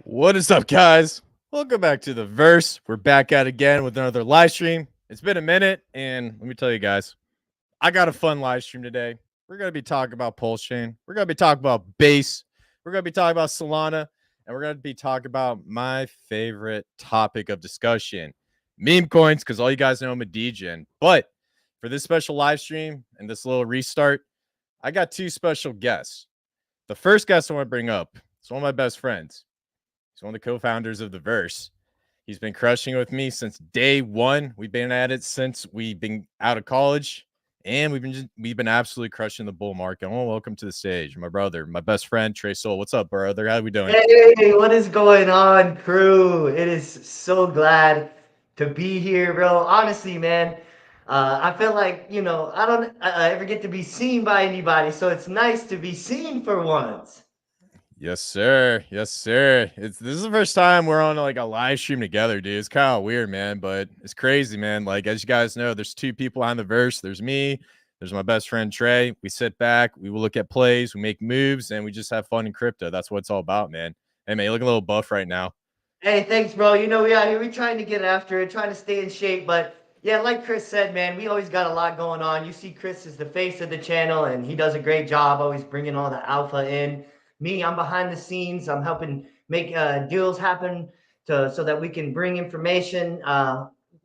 What is up, guys? Welcome back to the Verse. We're back at it again with another live stream. It's been a minute, and let me tell you guys, I got a fun live stream today. We're going to be talking about Pulsechain. We're going to be talking about base. We're going to be talking about Solana, and we're going to be talking about my favorite topic of discussion, meme coins, because all you guys know I'm a degen. But for this special live stream and this little restart, I got two special guests. The first guest I want to bring up is one of my best friends. He's one of the co-founders of the Verse. He's been crushing with me since day one. We've been at it since we've been out of college, and we've been absolutely crushing the bull market. I want to welcome to the stage my brother, my best friend Trey Soul. What's up, brother? How we doing? Hey, what is going on, crew? It is so glad to be here, bro. Honestly, man, I feel like, I don't ever get to be seen by anybody, so it's nice to be seen for once. Yes, sir. Yes, sir. This is the first time we're on like a live stream together, dude. It's kind of weird, man, but it's crazy, man. Like as you guys know, there's two people on the Verse. There's me. There's my best friend Trey. We sit back, we will look at plays, we make moves, and we just have fun in crypto. That's what it's all about, man. Hey, man, you look a little buff right now. Hey, thanks, bro. We out here, we trying to get after it, trying to stay in shape, but yeah, like Chris said, man, we always got a lot going on. You see, Chris is the face of the channel, and he does a great job always bringing all the alpha in. Me, I'm behind the scenes. I'm helping make deals happen so that we can bring information.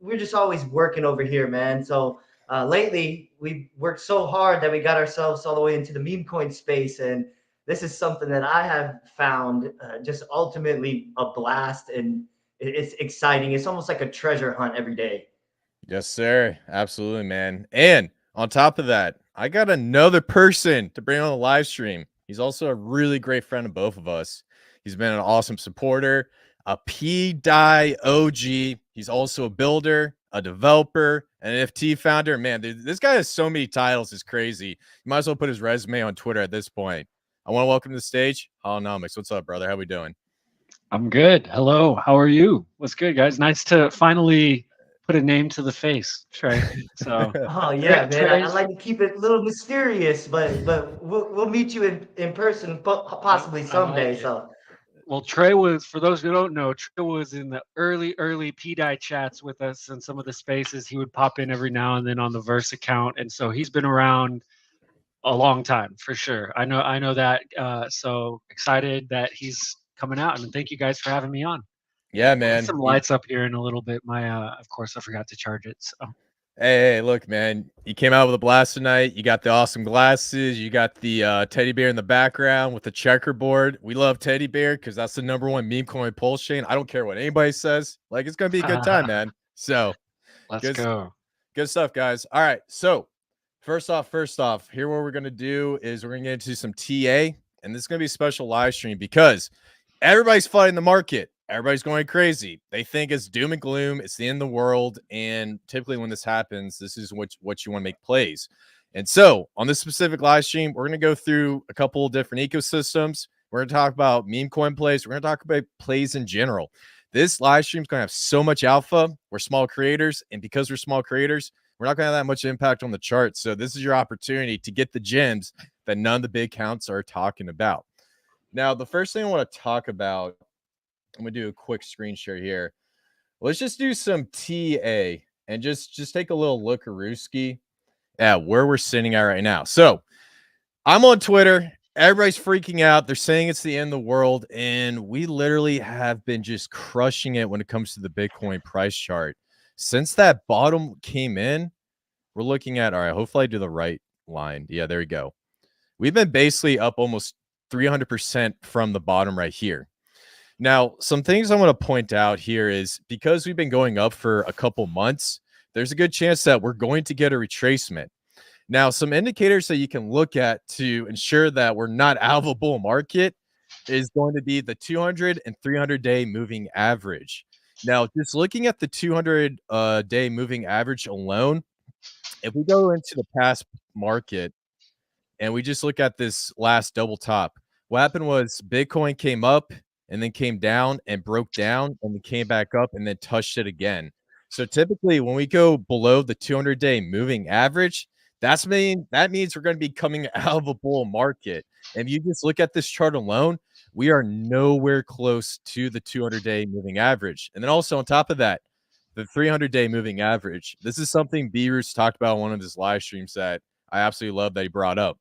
We're just always working over here, man. So lately, we worked so hard that we got ourselves all the way into the meme coin space, and this is something that I have found just ultimately a blast, and it's exciting. It's almost like a treasure hunt every day. Yes, sir. Absolutely, man. And on top of that, I got another person to bring on the live stream. He's also a really great friend of both of us. He's been an awesome supporter, a P-Die OG. He's also a builder, a developer, an NFT founder. Man, dude, this guy has so many titles. It's crazy. You might as well put his resume on Twitter at this point. I want to welcome to the stage, Holonomics. What's up, brother? How we doing? I'm good. Hello. How are you? What's good, guys? Nice to finally put a name to the face, Trey. So, Oh yeah, man. I Trey's. like to keep it a little mysterious, but we'll meet you in person possibly I like someday. it. So Well, Trey was, for those who don't know, Trey was in the early PDI chats with us in some of the spaces. He would pop in every now and then on the Verse account, and so he's been around a long time for sure. I know that. So excited that he's coming out, and thank you guys for having me on. Yeah, We'll get man. some lights up here in a little bit. Of course, I forgot to charge it. So Hey, look, man. You came out with a blast tonight. You got the awesome glasses. You got the teddy bear in the background with the checkerboard. We love teddy bear because that's the #1 meme coin pulse chain. I don't care what anybody says. Like, it's gonna be a good time, man. So let's good, go. good stuff, guys. All right. So first off, here what we're gonna do is we're gonna get into some TA, and this is gonna be a special live stream because everybody's flooding the market. Everybody's going crazy. They think it's doom and gloom. It's the end of the world. And typically, when this happens, this is what you want to make plays. And so, on this specific live stream, we're going to go through a couple of different ecosystems. We're going to talk about meme coin plays. We're going to talk about plays in general. This live stream is going to have so much alpha. We're small creators. And because we're small creators, we're not going to have that much impact on the chart. So, this is your opportunity to get the gems that none of the big counts are talking about. Now, the first thing I want to talk about, I'm gonna do a quick screen share here. Let's just do some TA and just take a little lookarooski at where we're sitting at right now. So I'm on Twitter. Everybody's freaking out. They're saying it's the end of the world, and we literally have been just crushing it when it comes to the Bitcoin price chart. Since that bottom came in, we're looking at, all right, hopefully I do the right line. Yeah, there we go. We've been basically up almost 300% from the bottom right here. Now, some things I want to point out here is because we've been going up for a couple months, there's a good chance that we're going to get a retracement. Now, some indicators that you can look at to ensure that we're not out of a bull market is going to be the 200 and 300 day moving average. Now, just looking at the 200 day moving average alone, if we go into the past market and we just look at this last double top, what happened was Bitcoin came up and then came down and broke down and then came back up and then touched it again. So typically when we go below the 200-day moving average, that means we're going to be coming out of a bull market. And if you just look at this chart alone, we are nowhere close to the 200-day moving average. And then also on top of that, the 300-day moving average. This is something B-Roots talked about in one of his live streams that I absolutely love that he brought up.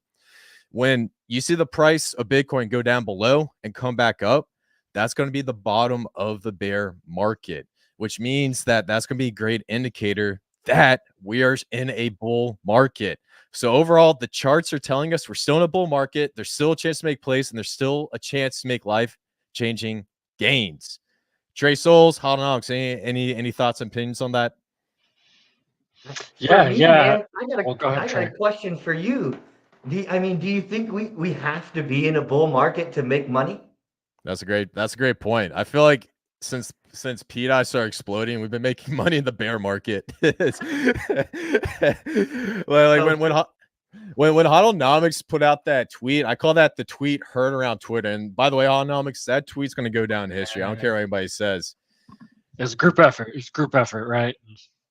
When you see the price of Bitcoin go down below and come back up, that's going to be the bottom of the bear market, which means that that's going to be a great indicator that we are in a bull market. So overall, the charts are telling us we're still in a bull market. There's still a chance to make plays, and there's still a chance to make life-changing gains. Trey Souls, Holonomics, any thoughts and opinions on that? Yeah, For me, yeah. man, Well, go ahead, I got Trey. a question for you. Do you think we have to be in a bull market to make money? That's a great point. I feel like since PEDI started exploding, we've been making money in the bear market. like when Holonomics put out that tweet, I call that the tweet heard around Twitter. And by the way, Holonomics, that tweet's going to go down in history. I don't care what anybody says. It's group effort. It's group effort, right?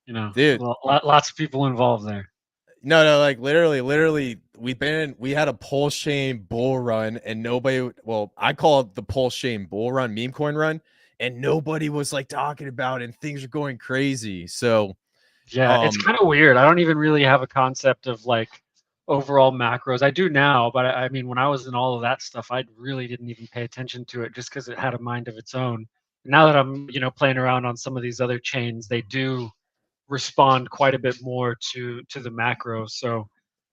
You know, Dude, lots of people involved there. No, like literally, we had a Pulsechain bull run, and nobody. Well, I call it the Pulsechain bull run, Memecoin run, and nobody was like talking about it, and things are going crazy. So yeah, it's kind of weird. I don't even really have a concept of like overall macros. I do now, but I mean, when I was in all of that stuff, I really didn't even pay attention to it just because it had a mind of its own. Now that I'm, playing around on some of these other chains, they do respond quite a bit more to the macro. So,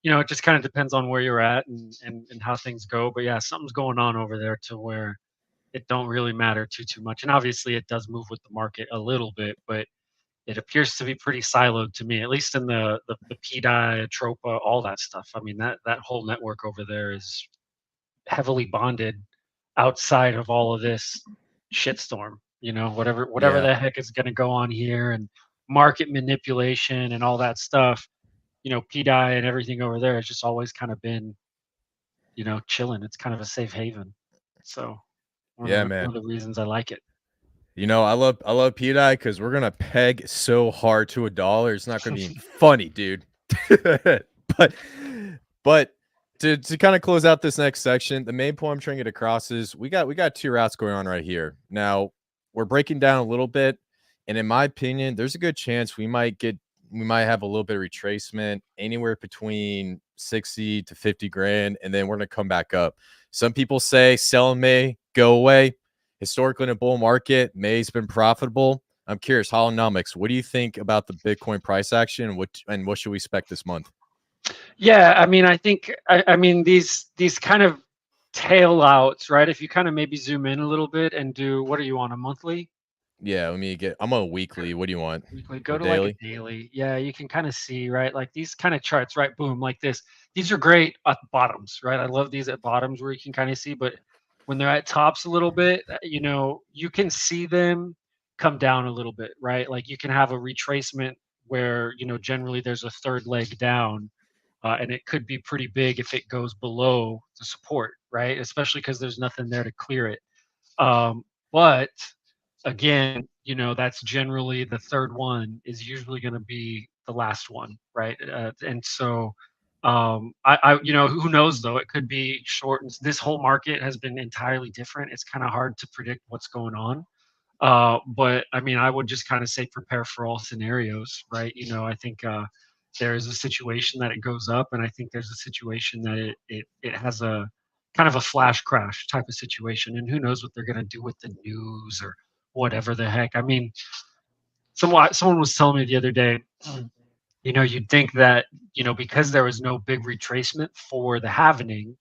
it just kind of depends on where you're at and how things go. But yeah, something's going on over there to where it don't really matter too much. And obviously, it does move with the market a little bit, but it appears to be pretty siloed to me, at least in the PDI, Tropa, all that stuff. I mean, that whole network over there is heavily bonded outside of all of this shitstorm. Whatever yeah, the heck is going to go on here and market manipulation and all that stuff. PDI and everything over there has just always kind of been, chilling. It's kind of a safe haven. So one of the reasons I like it. I love PEDI because we're gonna peg so hard to $1. It's not gonna be funny, dude. but to kind of close out this next section, the main point I'm trying to get across is we got two routes going on right here. Now we're breaking down a little bit, and in my opinion, there's a good chance we might have a little bit of retracement anywhere between 60 to 50 grand, and then we're gonna come back up. Some people say sell in May, go away. Historically in a bull market, May's been profitable. I'm curious, Holonomics, what do you think about the Bitcoin price action, and what should we expect this month? Yeah, I mean, I think I mean these kind of tail outs, right? If you kind of maybe zoom in a little bit and do, what are you on, a monthly? Yeah, I'm on a weekly. What do you want? Weekly, go Or to daily? like a daily. Yeah, you can kind of see, right? Like these kind of charts, right? Boom, like this. These are great at bottoms, right? I love these at bottoms where you can kind of see, but when they're at tops a little bit, you can see them come down a little bit, right? Like you can have a retracement where, generally there's a third leg down, and it could be pretty big if it goes below the support, right? Especially because there's nothing there to clear it. But again, that's generally the third one is usually going to be the last one, right? And so, who knows though? It could be short. And this whole market has been entirely different. It's kind of hard to predict what's going on. But I mean, I would just kind of say prepare for all scenarios, right? I think there is a situation that it goes up, and I think there's a situation that it has a kind of a flash crash type of situation, and who knows what they're going to do with the news or whatever the heck. I mean, someone was telling me the other day, you'd think that because there was no big retracement for the halvening,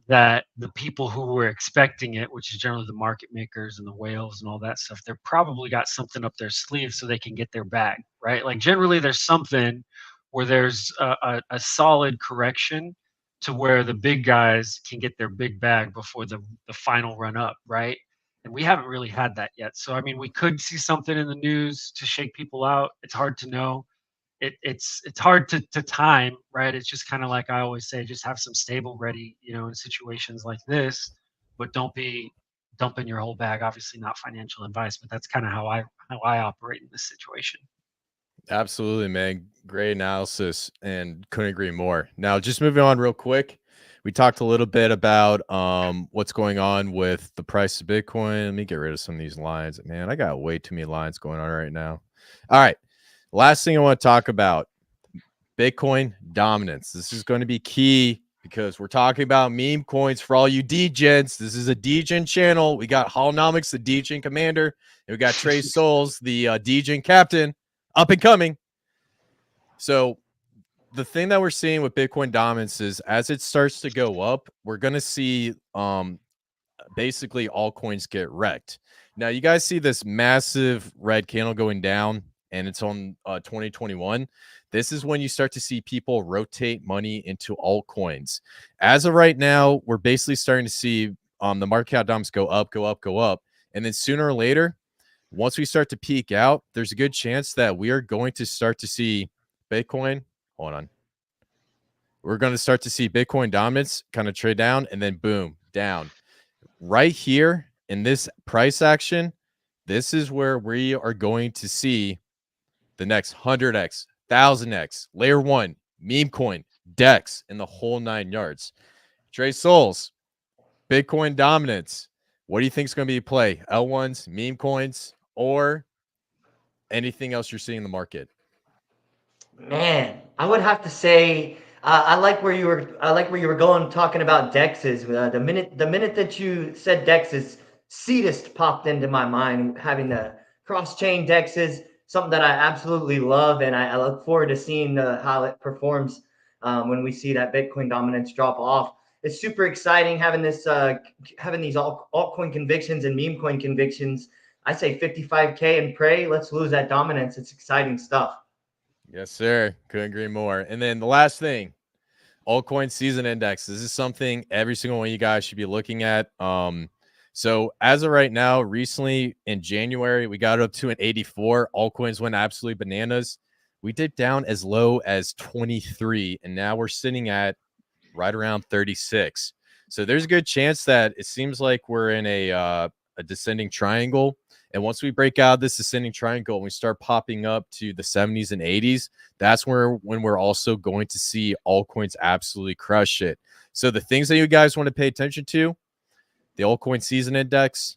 that the people who were expecting it, which is generally the market makers and the whales and all that stuff, they're probably got something up their sleeve so they can get their bag, right? Like generally there's something where there's a solid correction to where the big guys can get their big bag before the final run up, right? And we haven't really had that yet. So I mean, we could see something in the news to shake people out. It's hard to know. It's hard to time, right? It's just kind of like I always say, just have some stable ready, in situations like this, but don't be dumping your whole bag. Obviously not financial advice, but that's kind of how I operate in this situation. Absolutely, man. Great analysis, and couldn't agree more. Now, just moving on real quick, We talked a little bit about what's going on with the price of Bitcoin. Let me get rid of some of these lines. Man, I got way too many lines going on right now. All right. Last thing I want to talk about, Bitcoin dominance. This is going to be key because we're talking about meme coins for all you degens. This is a degen channel. We got Holonomics, the degen commander, and we got Trey Souls, the degen captain, up and coming. So the thing that we're seeing with Bitcoin dominance is as it starts to go up, we're going to see basically all coins get wrecked. Now, you guys see this massive red candle going down, and it's on 2021. This is when you start to see people rotate money into altcoins. As of right now, we're basically starting to see the market cap dominance go up, go up, go up. And then sooner or later, once we start to peak out, there's a good chance that we are going to start to see Bitcoin. Hold on. We're going to start to see Bitcoin dominance kind of trade down and then boom, down. Right here in this price action, this is where we are going to see the next 100x, 1000x, layer one, meme coin, DEX, and the whole 9 yards. Trey Souls, Bitcoin dominance. What do you think is going to be play? L1s, meme coins, or anything else you're seeing in the market? Man, I would have to say I like where you were. I like where you were going, talking about dexes. The minute that you said dexes, Cetus popped into my mind. Having the cross chain dexes, something that I absolutely love, and I look forward to seeing how it performs when we see that Bitcoin dominance drop off. It's super exciting having this, having these altcoin convictions and meme coin convictions. I say 55K and pray. Let's lose that dominance. It's exciting stuff. Yes, sir. Couldn't agree more. And then the last thing, altcoin season index. This is something every single one of you guys should be looking at. So as of right now, recently in January, we got up to an 84. Altcoins went absolutely bananas. We dipped down as low as 23, and now we're sitting at right around 36. So there's a good chance that it seems like we're in a descending triangle. And once we break out this ascending triangle and we start popping up to the 70s and 80s, that's when we're also going to see altcoins absolutely crush it. So the things that you guys want to pay attention to, the altcoin season index,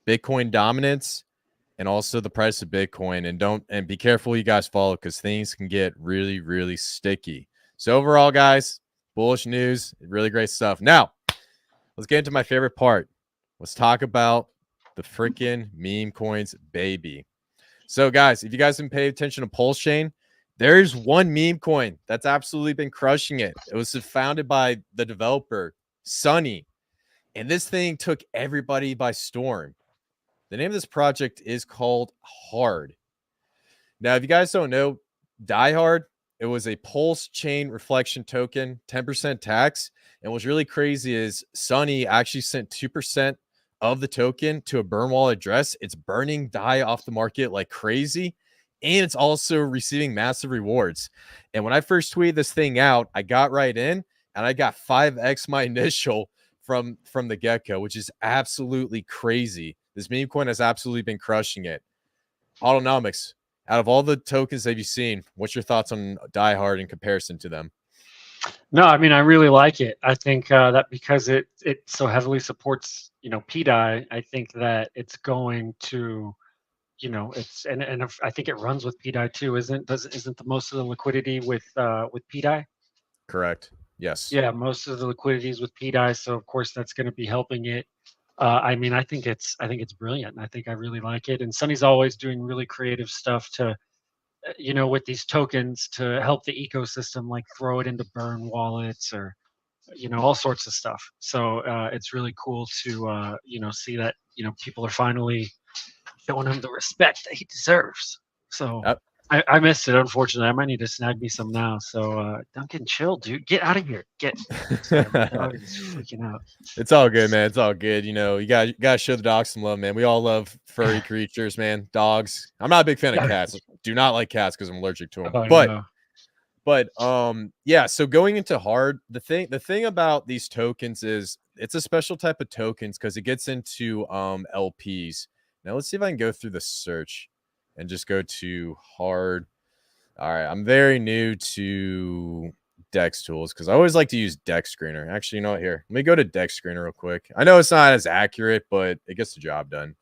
Bitcoin dominance, and also the price of Bitcoin. And be careful you guys follow because things can get really, really sticky. So overall, guys, bullish news, really great stuff. Now, let's get into my favorite part. Let's talk about the freaking meme coins, baby. So, guys, if you guys have been paying attention to Pulsechain, there's one meme coin that's absolutely been crushing it. It was founded by the developer, Sunny. And this thing took everybody by storm. The name of this project is called Hard. Now, if you guys don't know, Die Hard, it was a Pulsechain reflection token, 10% tax. And what's really crazy is Sunny actually sent 2% of the token to a burn wallet address. It's burning DAI off the market like crazy. And it's also receiving massive rewards. And when I first tweeted this thing out, I got right in and I got 5x my initial from the get-go, which is absolutely crazy. This meme coin has absolutely been crushing it. Autonomics, out of all the tokens that you've seen, what's your thoughts on Die Hard in comparison to them? No, I mean, I really like it. I think that because it so heavily supports, PDAI, I think that it's going to, it's and I think it runs with PDAI too, isn't the most of the liquidity with PDAI? Correct. Yes. Yeah, most of the liquidity is with PDAI, so of course that's going to be helping it. I mean, I think it's brilliant. I think I really like it, and Sunny's always doing really creative stuff to with these tokens to help the ecosystem, like throw it into burn wallets or, all sorts of stuff. So it's really cool to, see that, people are finally showing him the respect that he deserves. So Yep. I missed it, unfortunately. I might need to snag me some now. So Duncan, chill, dude. Get out of here. Sorry, my dog is freaking out. It's all good, man. It's all good. You got to show the dogs some love, man. We all love furry creatures, man. Dogs. I'm not a big fan of cats. Do not like cats because I'm allergic to them. But yeah, so going into hard, the thing about these tokens is it's a special type of tokens because it gets into LPs. Now let's see if I can go through the search and just go to hard. All right, I'm very new to Dex tools because I always like to use Dex Screener. Actually, you know what? Here, let me go to Dex Screener real quick. I know it's not as accurate, but it gets the job done.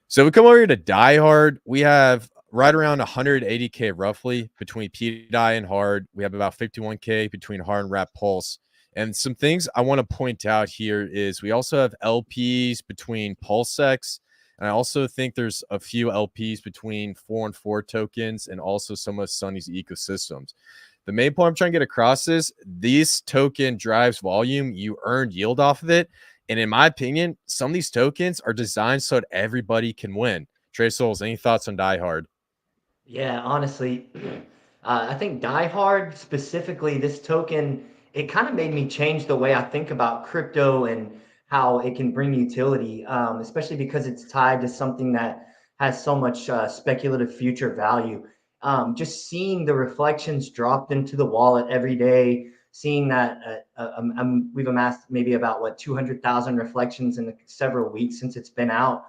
So we come over here to Die Hard. We have right around 180K roughly between PDI and Hard. We have about 51K between Hard and Wrap Pulse. And some things I want to point out here is we also have LPs between Pulsex. And I also think there's a few LPs between 4 and 4 tokens and also some of Sunny's ecosystems. The main point I'm trying to get across is this token drives volume. You earn yield off of it. And in my opinion, some of these tokens are designed so that everybody can win. Trey Souls, any thoughts on Die Hard? Yeah, honestly, I think Die Hard specifically, this token, it kind of made me change the way I think about crypto and how it can bring utility, especially because it's tied to something that has so much speculative future value. Just seeing the reflections dropped into the wallet every day, seeing that we've amassed maybe about what 200,000 reflections in the several weeks since it's been out.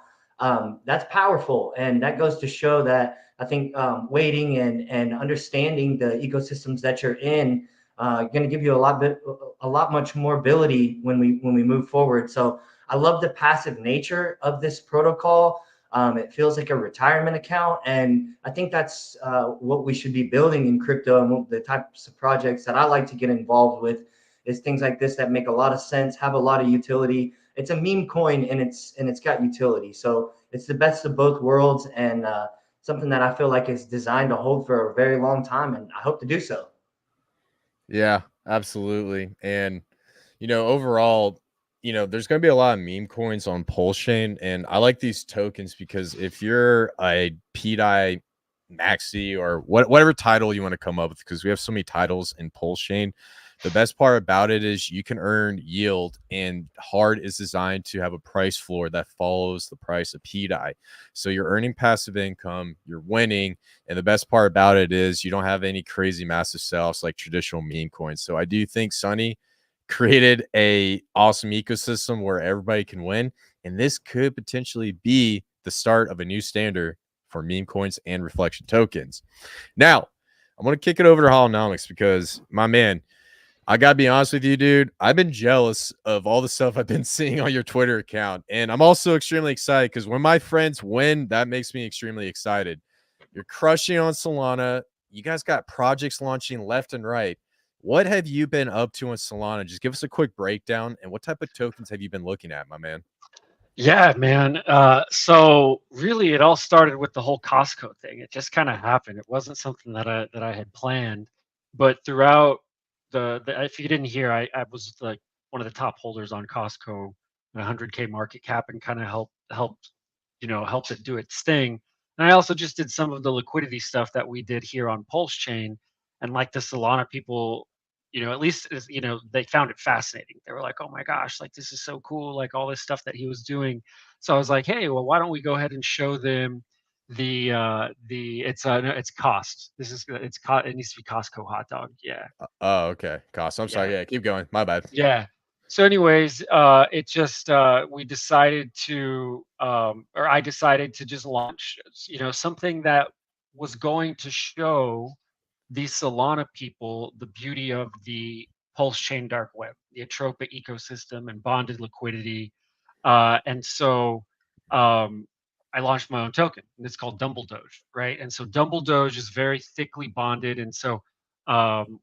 That's powerful, and that goes to show that I think waiting and understanding the ecosystems that you're in going to give you a lot much more ability when we move forward. So I love the passive nature of this protocol. It feels like a retirement account, and I think that's what we should be building in crypto. And the types of projects that I like to get involved with is things like this that make a lot of sense, have a lot of utility. It's a meme coin, and it's got utility. So it's the best of both worlds, and something that I feel like is designed to hold for a very long time, and I hope to do so. Yeah, absolutely. And, overall, there's going to be a lot of meme coins on Pulsechain. And I like these tokens because if you're a PDI maxi or whatever title you want to come up with, because we have so many titles in Pulsechain, the best part about it is you can earn yield, and Hard is designed to have a price floor that follows the price of PDI. So you're earning passive income, you're winning, and the best part about it is you don't have any crazy massive sell-offs like traditional meme coins. So I do think Sunny created a awesome ecosystem where everybody can win, and this could potentially be the start of a new standard for meme coins and reflection tokens. Now, I'm going to kick it over to Holonomics because, my man, I gotta be honest with you, dude. I've been jealous of all the stuff I've been seeing on your Twitter account. And I'm also extremely excited because when my friends win, that makes me extremely excited. You're crushing on Solana. You guys got projects launching left and right. What have you been up to on Solana? Just give us a quick breakdown. And what type of tokens have you been looking at, my man? Yeah, man. So really, it all started with the whole Costco thing. It just kind of happened. It wasn't something that I had planned, but throughout if you didn't hear, I was like one of the top holders on Costco, 100K market cap, and kind of helped it do its thing. And I also just did some of the liquidity stuff that we did here on Pulsechain, and like the Solana people, at least they found it fascinating. They were like, "Oh my gosh, like this is so cool!" Like all this stuff that he was doing. So I was like, "Hey, well, why don't we go ahead and show them it's cost. It needs to be Costco hot dog. Yeah, Oh, okay. Cost. I'm sorry. yeah, Yeah, keep going. My bad. yeah." So, anyways, it just we decided to, or I decided to just launch, something that was going to show the Solana people the beauty of the Pulse Chain dark web, the Atropa ecosystem, and bonded liquidity. And so I launched my own token, and it's called Dumble Doge, right? And so Dumble Doge is very thickly bonded, and so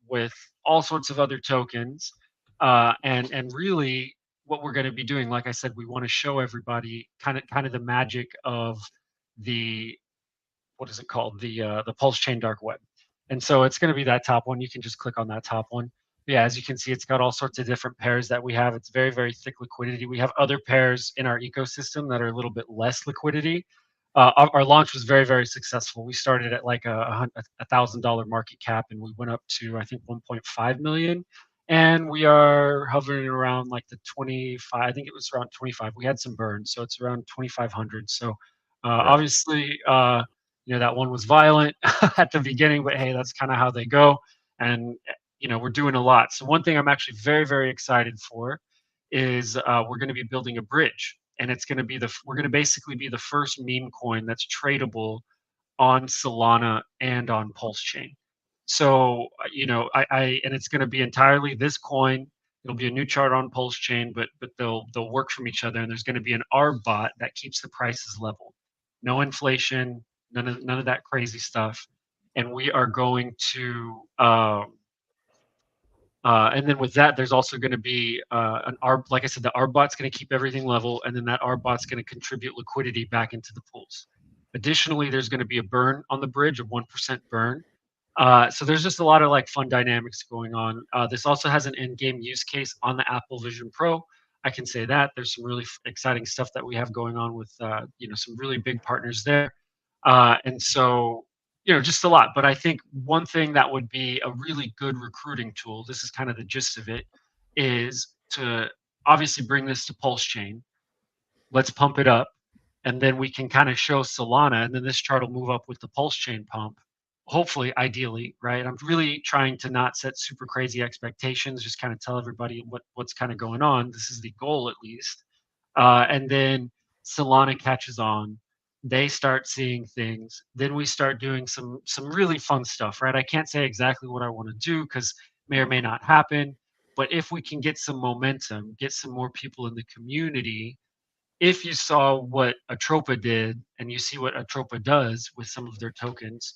with all sorts of other tokens, and really what we're going to be doing, like I said, we want to show everybody kind of the magic of the what is it called, the Pulse Chain dark web. And so it's going to be that top one. You can just click on that top one. Yeah, as you can see, it's got all sorts of different pairs that we have. It's very, very thick liquidity. We have other pairs in our ecosystem that are a little bit less liquidity. Our launch was very, very successful. We started at like a $1,000 market cap, and we went up to I think 1.5 million. And we are hovering around like the 25. I think it was around 25. We had some burns, so it's around 2,500. So Right. obviously, that one was violent at the beginning, but hey, that's kind of how they go. And we're doing a lot. So one thing I'm actually very, very excited for is we're going to be building a bridge, and it's going to be we're going to basically be the first meme coin that's tradable on Solana and on Pulsechain. So and it's going to be entirely this coin. It'll be a new chart on Pulsechain, but they'll work from each other, and there's going to be an ARB bot that keeps the prices level. No inflation, none of that crazy stuff, and we are going to. And then with that, there's also going to be an ARB. Like I said, the ARB bot's going to keep everything level, and then that ARB bot's going to contribute liquidity back into the pools. Additionally, there's going to be a burn on the bridge, a 1% burn. So there's just a lot of like fun dynamics going on. This also has an in-game use case on the Apple Vision Pro. I can say that there's some really exciting stuff that we have going on with some really big partners there, and so just a lot. But I think one thing that would be a really good recruiting tool, this is kind of the gist of it, is to obviously bring this to Pulsechain. Let's pump it up, and then we can kind of show Solana, and then this chart will move up with the Pulsechain pump. Hopefully, ideally, right? I'm really trying to not set super crazy expectations, just kind of tell everybody what's kind of going on. This is the goal, at least. And then Solana catches on. They start seeing things. Then we start doing some really fun stuff, right? I can't say exactly what I want to do because may or may not happen. But if we can get some momentum, get some more people in the community, if you saw what Atropa did and you see what Atropa does with some of their tokens,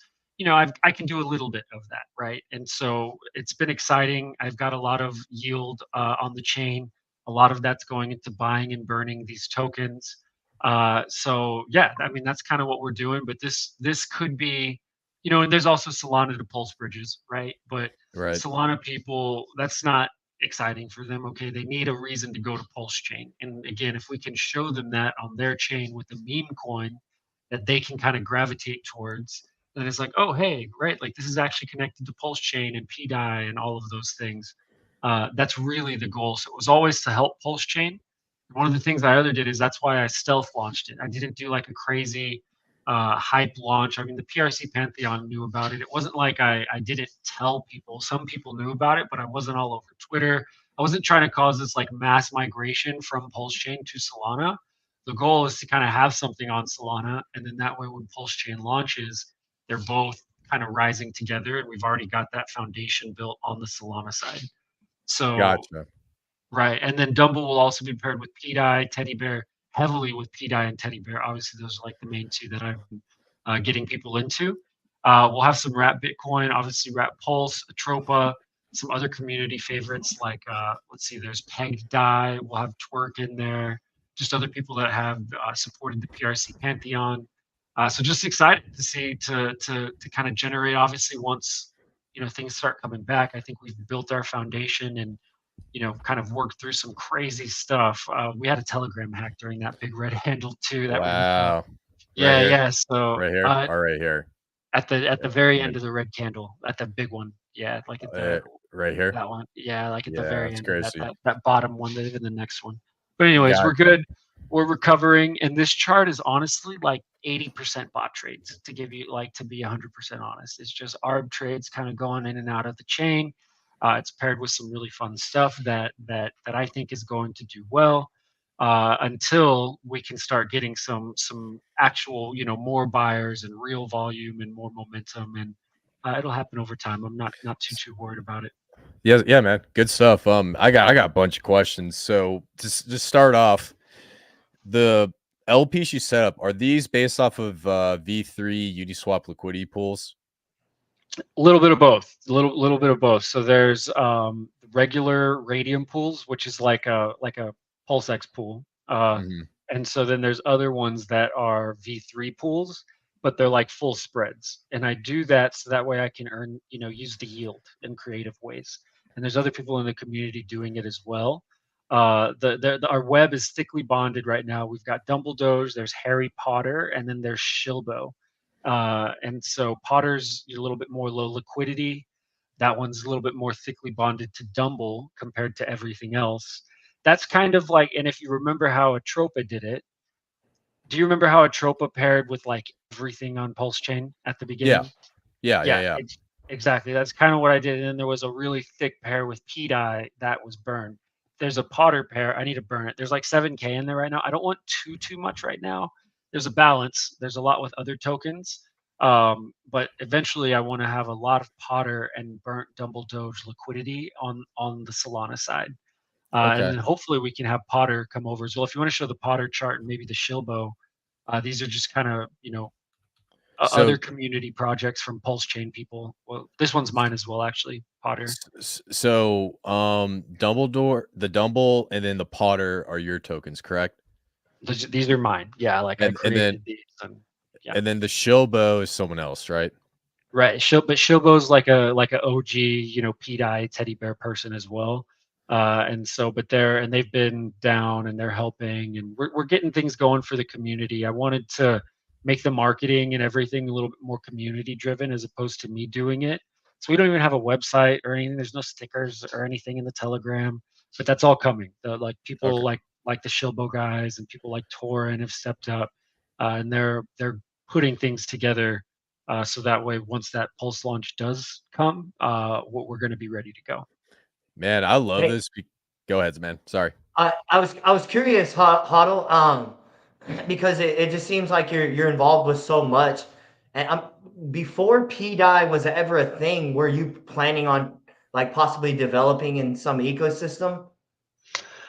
I can do a little bit of that, right? And so it's been exciting. I've got a lot of yield on the chain. A lot of that's going into buying and burning these tokens. So yeah, I mean that's kind of what we're doing. But this could be, and there's also Solana to Pulse bridges, right? But Right. Solana people, that's not exciting for them. Okay, they need a reason to go to Pulsechain, and again, if we can show them that on their chain with the meme coin that they can kind of gravitate towards, then it's like, oh hey, right, like this is actually connected to Pulsechain and PDI and all of those things. That's really the goal. So it was always to help Pulsechain. One of the things I other did is that's why I stealth launched it. I didn't do like a crazy hype launch. I mean, the PRC Pantheon knew about it. It wasn't like I didn't tell people. Some people knew about it, but I wasn't all over Twitter. I wasn't trying to cause this like mass migration from Pulsechain to Solana. The goal is to kind of have something on Solana, and then that way when Pulsechain launches, they're both kind of rising together, and we've already got that foundation built on the Solana side. So Gotcha. right, and then Dumble will also be paired with PDI, Teddy Bear, heavily with PDI and Teddy Bear. Obviously, those are like the main two that I'm getting people into. We'll have some Wrap Bitcoin, obviously Wrap Pulse, Atropa, some other community favorites like let's see, there's Pegged Die. We'll have Twerk in there. Just other people that have supported the PRC Pantheon. So just excited to see to kind of generate. Obviously, once things start coming back, I think we've built our foundation and kind of worked through some crazy stuff. We had a Telegram hack during that big red handle too. That really fun. Wow. Yeah, here. yeah. So Right here. Right here. at the Yeah, very right. end of the red candle, at the big one. Yeah, like at Uh, the right here. that one. Yeah, like at the Yeah, very that's end of crazy. that bottom one, even the next one. But anyways, we're Gotcha. good. We're recovering, and this chart is honestly like 80% bot trades. To give you like to be 100% honest, it's just ARB trades kind of going in and out of the chain. It's paired with some really fun stuff that I think is going to do well until we can start getting some actual more buyers and real volume and more momentum, and it'll happen over time. I'm not too worried about it. Yeah, man. Good stuff. I got a bunch of questions. So just start off, the LPs you set up, are these based off of V3 Uniswap liquidity pools? A little bit of both. A little bit of both. So there's regular radium pools, which is like a PulseX pool. Mhm. And so then there's other ones that are V3 pools, but they're like full spreads. And I do that so that way I can earn, use the yield in creative ways. And there's other people in the community doing it as well. Our web is thickly bonded right now. We've got Dumbledores, there's Harry Potter, and then there's Shilbo. And so Potter's a little bit more low liquidity. That one's a little bit more thickly bonded to Dumble compared to everything else. That's kind of like, and if you remember how Atropa did it, do you remember how Atropa paired with like everything on Pulsechain at the Yeah. beginning? Yeah. Exactly. That's kind of what I did. And then there was a really thick pair with PDI that was burned. There's a Potter pair. I need to burn it. There's like 7K in there right now. I don't want too much right now. There's a balance. There's a lot with other tokens. But eventually, I want to have a lot of Potter and burnt Dumble Doge liquidity on the Solana side. And Okay. then hopefully we can have Potter come over as well. If you want to show the Potter chart and maybe the Shilbo, these are just kind of, other So community projects from Pulsechain people. Well, this one's mine as well, actually, Potter. Dumbledore, the Dumble, and then the Potter are your tokens, correct? These are mine. Yeah, like I And then created these. And yeah, and then the Shilbo is someone else, right? right. But Shilbo's like a OG, PDI teddy bear person as well. And so, but they've been down and they're helping, and we're getting things going for the community. I wanted to make the marketing and everything a little bit more community driven as opposed to me doing it. So we don't even have a website or anything. There's no stickers or anything in the Telegram, but that's all coming. Like people Okay. like the Shilbo guys and people like Torin have stepped up, and they're putting things together, so that way once that Pulse launch does come, we're going to be ready to go. Man, I love Hey, this. Go ahead, man. Sorry. I was curious, Huddle, because it just seems like you're involved with so much. And before PDI was ever a thing, were you planning on like possibly developing in some ecosystem?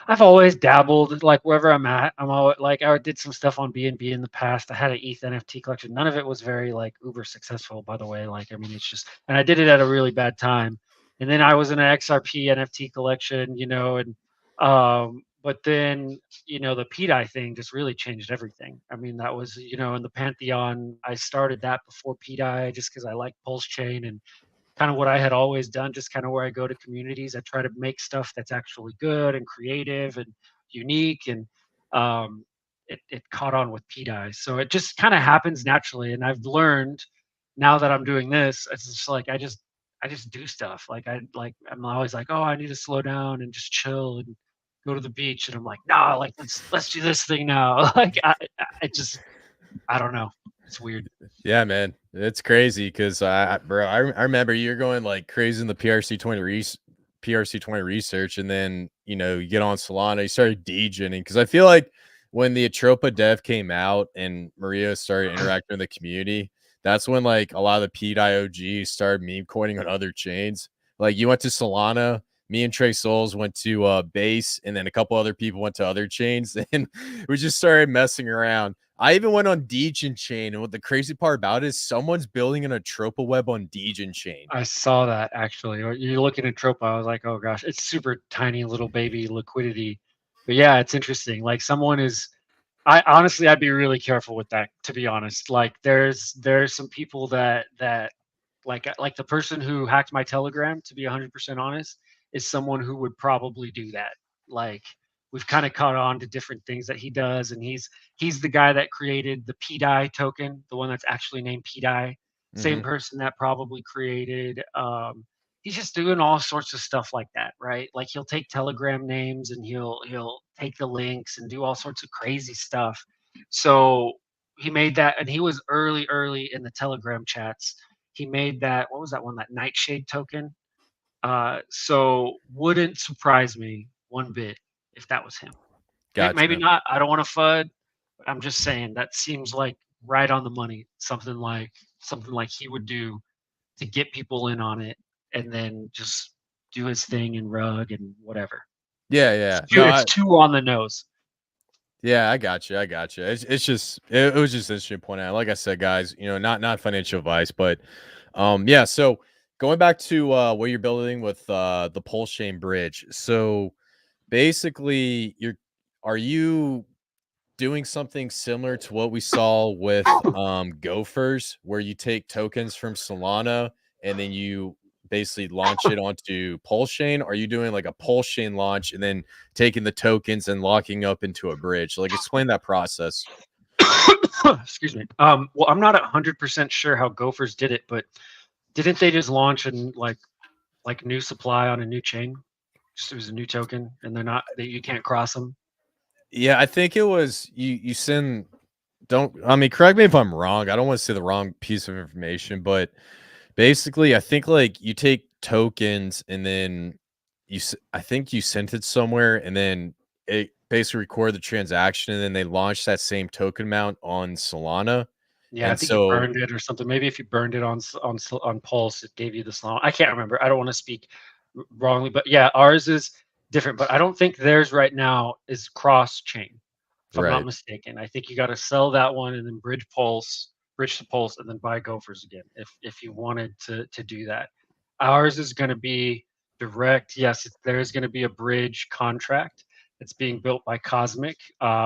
I've always dabbled, like wherever I'm at. I'm always like, I did some stuff on BNB in the past. I had an ETH NFT collection. None of it was very like uber successful, by the way. Like, I mean, it's just, and I did it at a really bad time. And then I was in an XRP NFT collection, and but then the PDI thing just really changed everything. I mean, that was in the Pantheon. I started that before PDI just because I like Pulsechain and kind of what I had always done, just kind of where I go to communities. I try to make stuff that's actually good and creative and unique. And it caught on with PDI. So it just kind of happens naturally. And I've learned now that I'm doing this, it's just like I just do stuff. I'm always like, oh, I need to slow down and just chill and go to the beach. And I'm like, no, like let's do this thing now. Like I don't know. It's weird. Yeah, man, it's crazy because I remember you're going like crazy in the PRC20 research, and then you get on Solana, you started degening because I feel like when the Atropa dev came out and Maria started interacting with the community, that's when like a lot of the PDIOGs started meme coining on other chains. Like you went to Solana, me and Trey Souls went to Base, and then a couple other people went to other chains, and we just started messing around. I even went on Degen Chain, and what the crazy part about it is someone's building an Atropa web on Degen Chain. I saw that actually. You're looking at Tropa. I was like, oh gosh, it's super tiny little baby liquidity. But yeah, it's interesting. Like someone is I honestly I'd be really careful with that, to be honest. Like there's some people that like the person who hacked my Telegram, to be 100% honest, is someone who would probably do that. Like we've kind of caught on to different things that he does, and he's the guy that created the PDI token, the one that's actually named PDI. Same Hmm. person that probably created. He's just doing all sorts of stuff like that, right? Like he'll take Telegram names and he'll take the links and do all sorts of crazy stuff. So he made that, and he was early in the Telegram chats. He made that. What was that one? That Nightshade token. So wouldn't surprise me one bit if that was him. Maybe Gotcha. not. I don't want to FUD. But I'm just saying that seems like right on the money. Something like he would do to get people in on it, and then just do his thing in rug and whatever. Yeah, It's yeah. too, No, it's too on the nose. yeah, I got you. I got you. It's just it was just interesting to point out. Like I said, guys, not financial advice, but yeah. So going back to what you're building with the Pulse Chain bridge. So basically, are you doing something similar to what we saw with Gophers, where you take tokens from Solana and then you basically launch it onto Pulsechain? Are you doing like a Pulsechain launch and then taking the tokens and locking up into a bridge? Like explain that process. Excuse me. Well, I'm not 100% sure how Gophers did it, but didn't they just launch and like new supply on a new chain? Just it was a new token, and you can't cross them. Yeah, I think it was you send don't I mean correct me if I'm wrong. I don't want to say the wrong piece of information, but basically I think like you take tokens and then I think you sent it somewhere and then it basically record the transaction and then they launch that same token amount on Solana Yeah, I And think you so, burned it or something. Maybe if you burned it on Pulse, it gave you the Solana. I can't remember. I don't want to speak wrongly, but yeah, ours is different. But I don't think theirs right now is cross chain, if I'm not right. mistaken. I think you got to sell that one and then bridge to Pulse, and then buy Gophers again if you wanted to do that. Ours is going to be direct. Yes, there is going to be a bridge contract. It's being built by Cosmic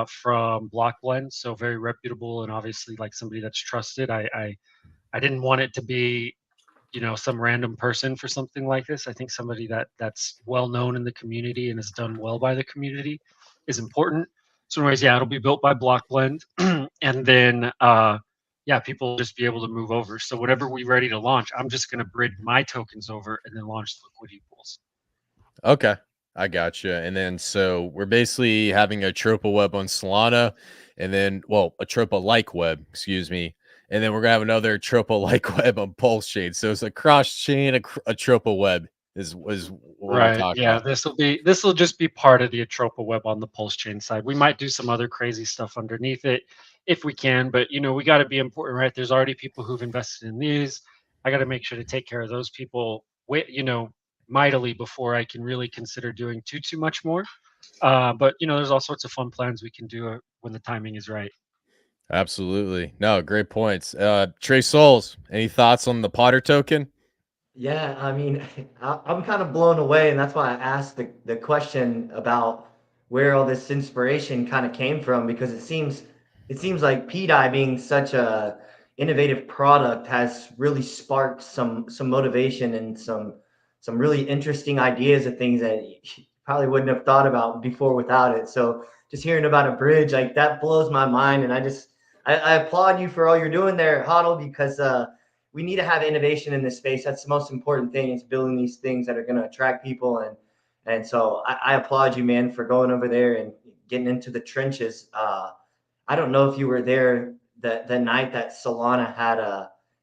from Block Blend, so very reputable and obviously like somebody that's trusted. I didn't want it to be, some random person for something like this. I think somebody that's well known in the community and has done well by the community is important. So anyways, yeah, it'll be built by Block Blend, and then yeah, people will just be able to move over. So whatever we're ready to launch, I'm just going to bridge my tokens over and then launch the liquidity pools. Okay. I gotcha. And then so we're basically having a Tropa web on Solana, and then a Tropa like web, excuse me. And then we're gonna have another Tropa like web on Pulsechain. So it's a cross chain, a Tropa web is what we're Right. talking Yeah. about. This will just be part of the Atropa web on the Pulse chain side. We might do some other crazy stuff underneath it if we can, but we got to be important, right? There's already people who've invested in these. I got to make sure to take care of those people, mightily before I can really consider doing too much more. But there's all sorts of fun plans we can do when the timing is right. Absolutely. No, great points. Trey Souls, any thoughts on the Potter token? Yeah, I mean, I'm kind of blown away, and that's why I asked the question about where all this inspiration kind of came from, because it seems like PDI being such a innovative product has really sparked some motivation and some really interesting ideas of things that you probably wouldn't have thought about before without it. So just hearing about a bridge like that blows my mind, and I applaud you for all you're doing there, Huddle, because we need to have innovation in this space. That's the most important thing, is building these things that are going to attract people. And so I applaud you, man, for going over there and getting into the trenches. I don't know if you were there the night that Solana had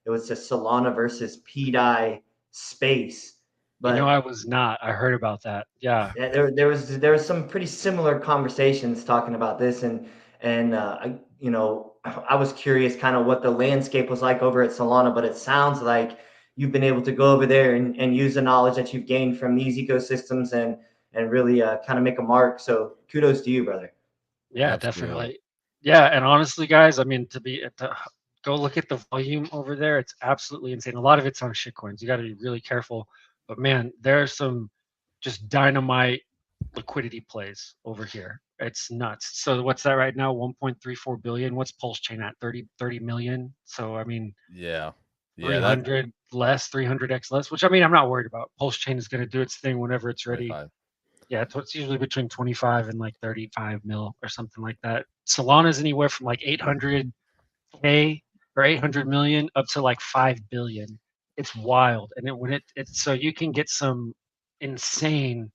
it was a Solana versus PDI space, but I was not. I heard about that. Yeah. yeah, there was some pretty similar conversations talking about this, and I was curious kind of what the landscape was like over at Solana, but it sounds like you've been able to go over there and use the knowledge that you've gained from these ecosystems and really kind of make a mark. So kudos to you, brother. Yeah, Absolutely. definitely. Yeah, and honestly, guys, I mean, to go look at the volume over there, it's absolutely insane. A lot of it's on shitcoins. You got to be really careful. But man, there are some just dynamite liquidity plays over here. It's nuts. So what's that right now? 1.34 billion. What's Pulse Chain at? 30 million. So I mean, Yeah. Yeah, that 300 less, 300x less, which I mean, I'm not worried about. Pulse Chain is going to do its thing whenever it's ready. 25. Yeah, it's usually between 25 and like 35 mil or something like that. Solana's anywhere from like 800K or 800 million up to like 5 billion. It's wild. And it's so you can get some insane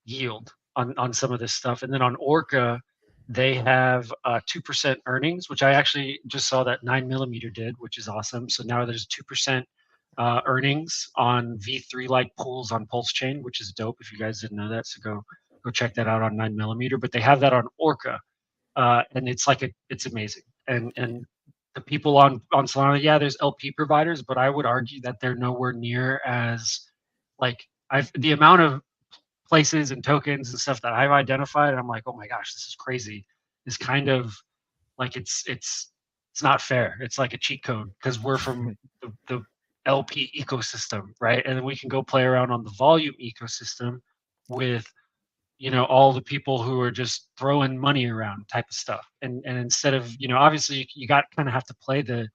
yield on some of this stuff. And then on Orca, they have 2% earnings, which I actually just saw that 9mm did, which is awesome. So now there's 2% earnings on V3 like pools on Pulse Chain, which is dope. If you guys didn't know that, so go check that out on 9mm. But they have that on Orca, and it's amazing. And the people on Solana, yeah, there's LP providers, but I would argue that they're nowhere near as like the amount of places and tokens and stuff that I've identified, and I'm like, oh my gosh, this is crazy. Is kind of like it's not fair. It's like a cheat code because we're from the LP ecosystem, right? And then we can go play around on the volume ecosystem with all the people who are just throwing money around type of stuff. And instead of obviously you got kind of have to play the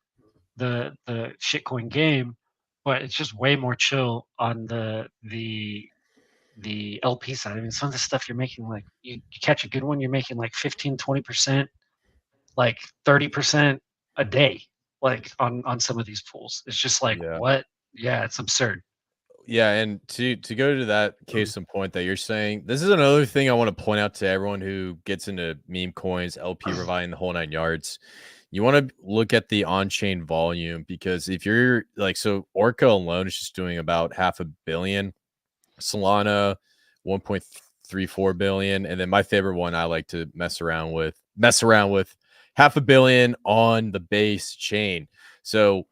shitcoin game, but it's just way more chill on the LP side. I mean, some of the stuff you're making, like you catch a good one, you're making like 15, 20%, like 30% a day, like on some of these pools. It's just like, Yeah. what? Yeah, it's absurd. Yeah, and to go to that case in point that you're saying, this is another thing I want to point out to everyone who gets into meme coins, LP providing the whole 9 yards. You want to look at the on-chain volume, because if you're like, so Orca alone is just doing about 500 million, Solana 1.34 billion, and then my favorite one I like to mess around with 500 million on the base chain. So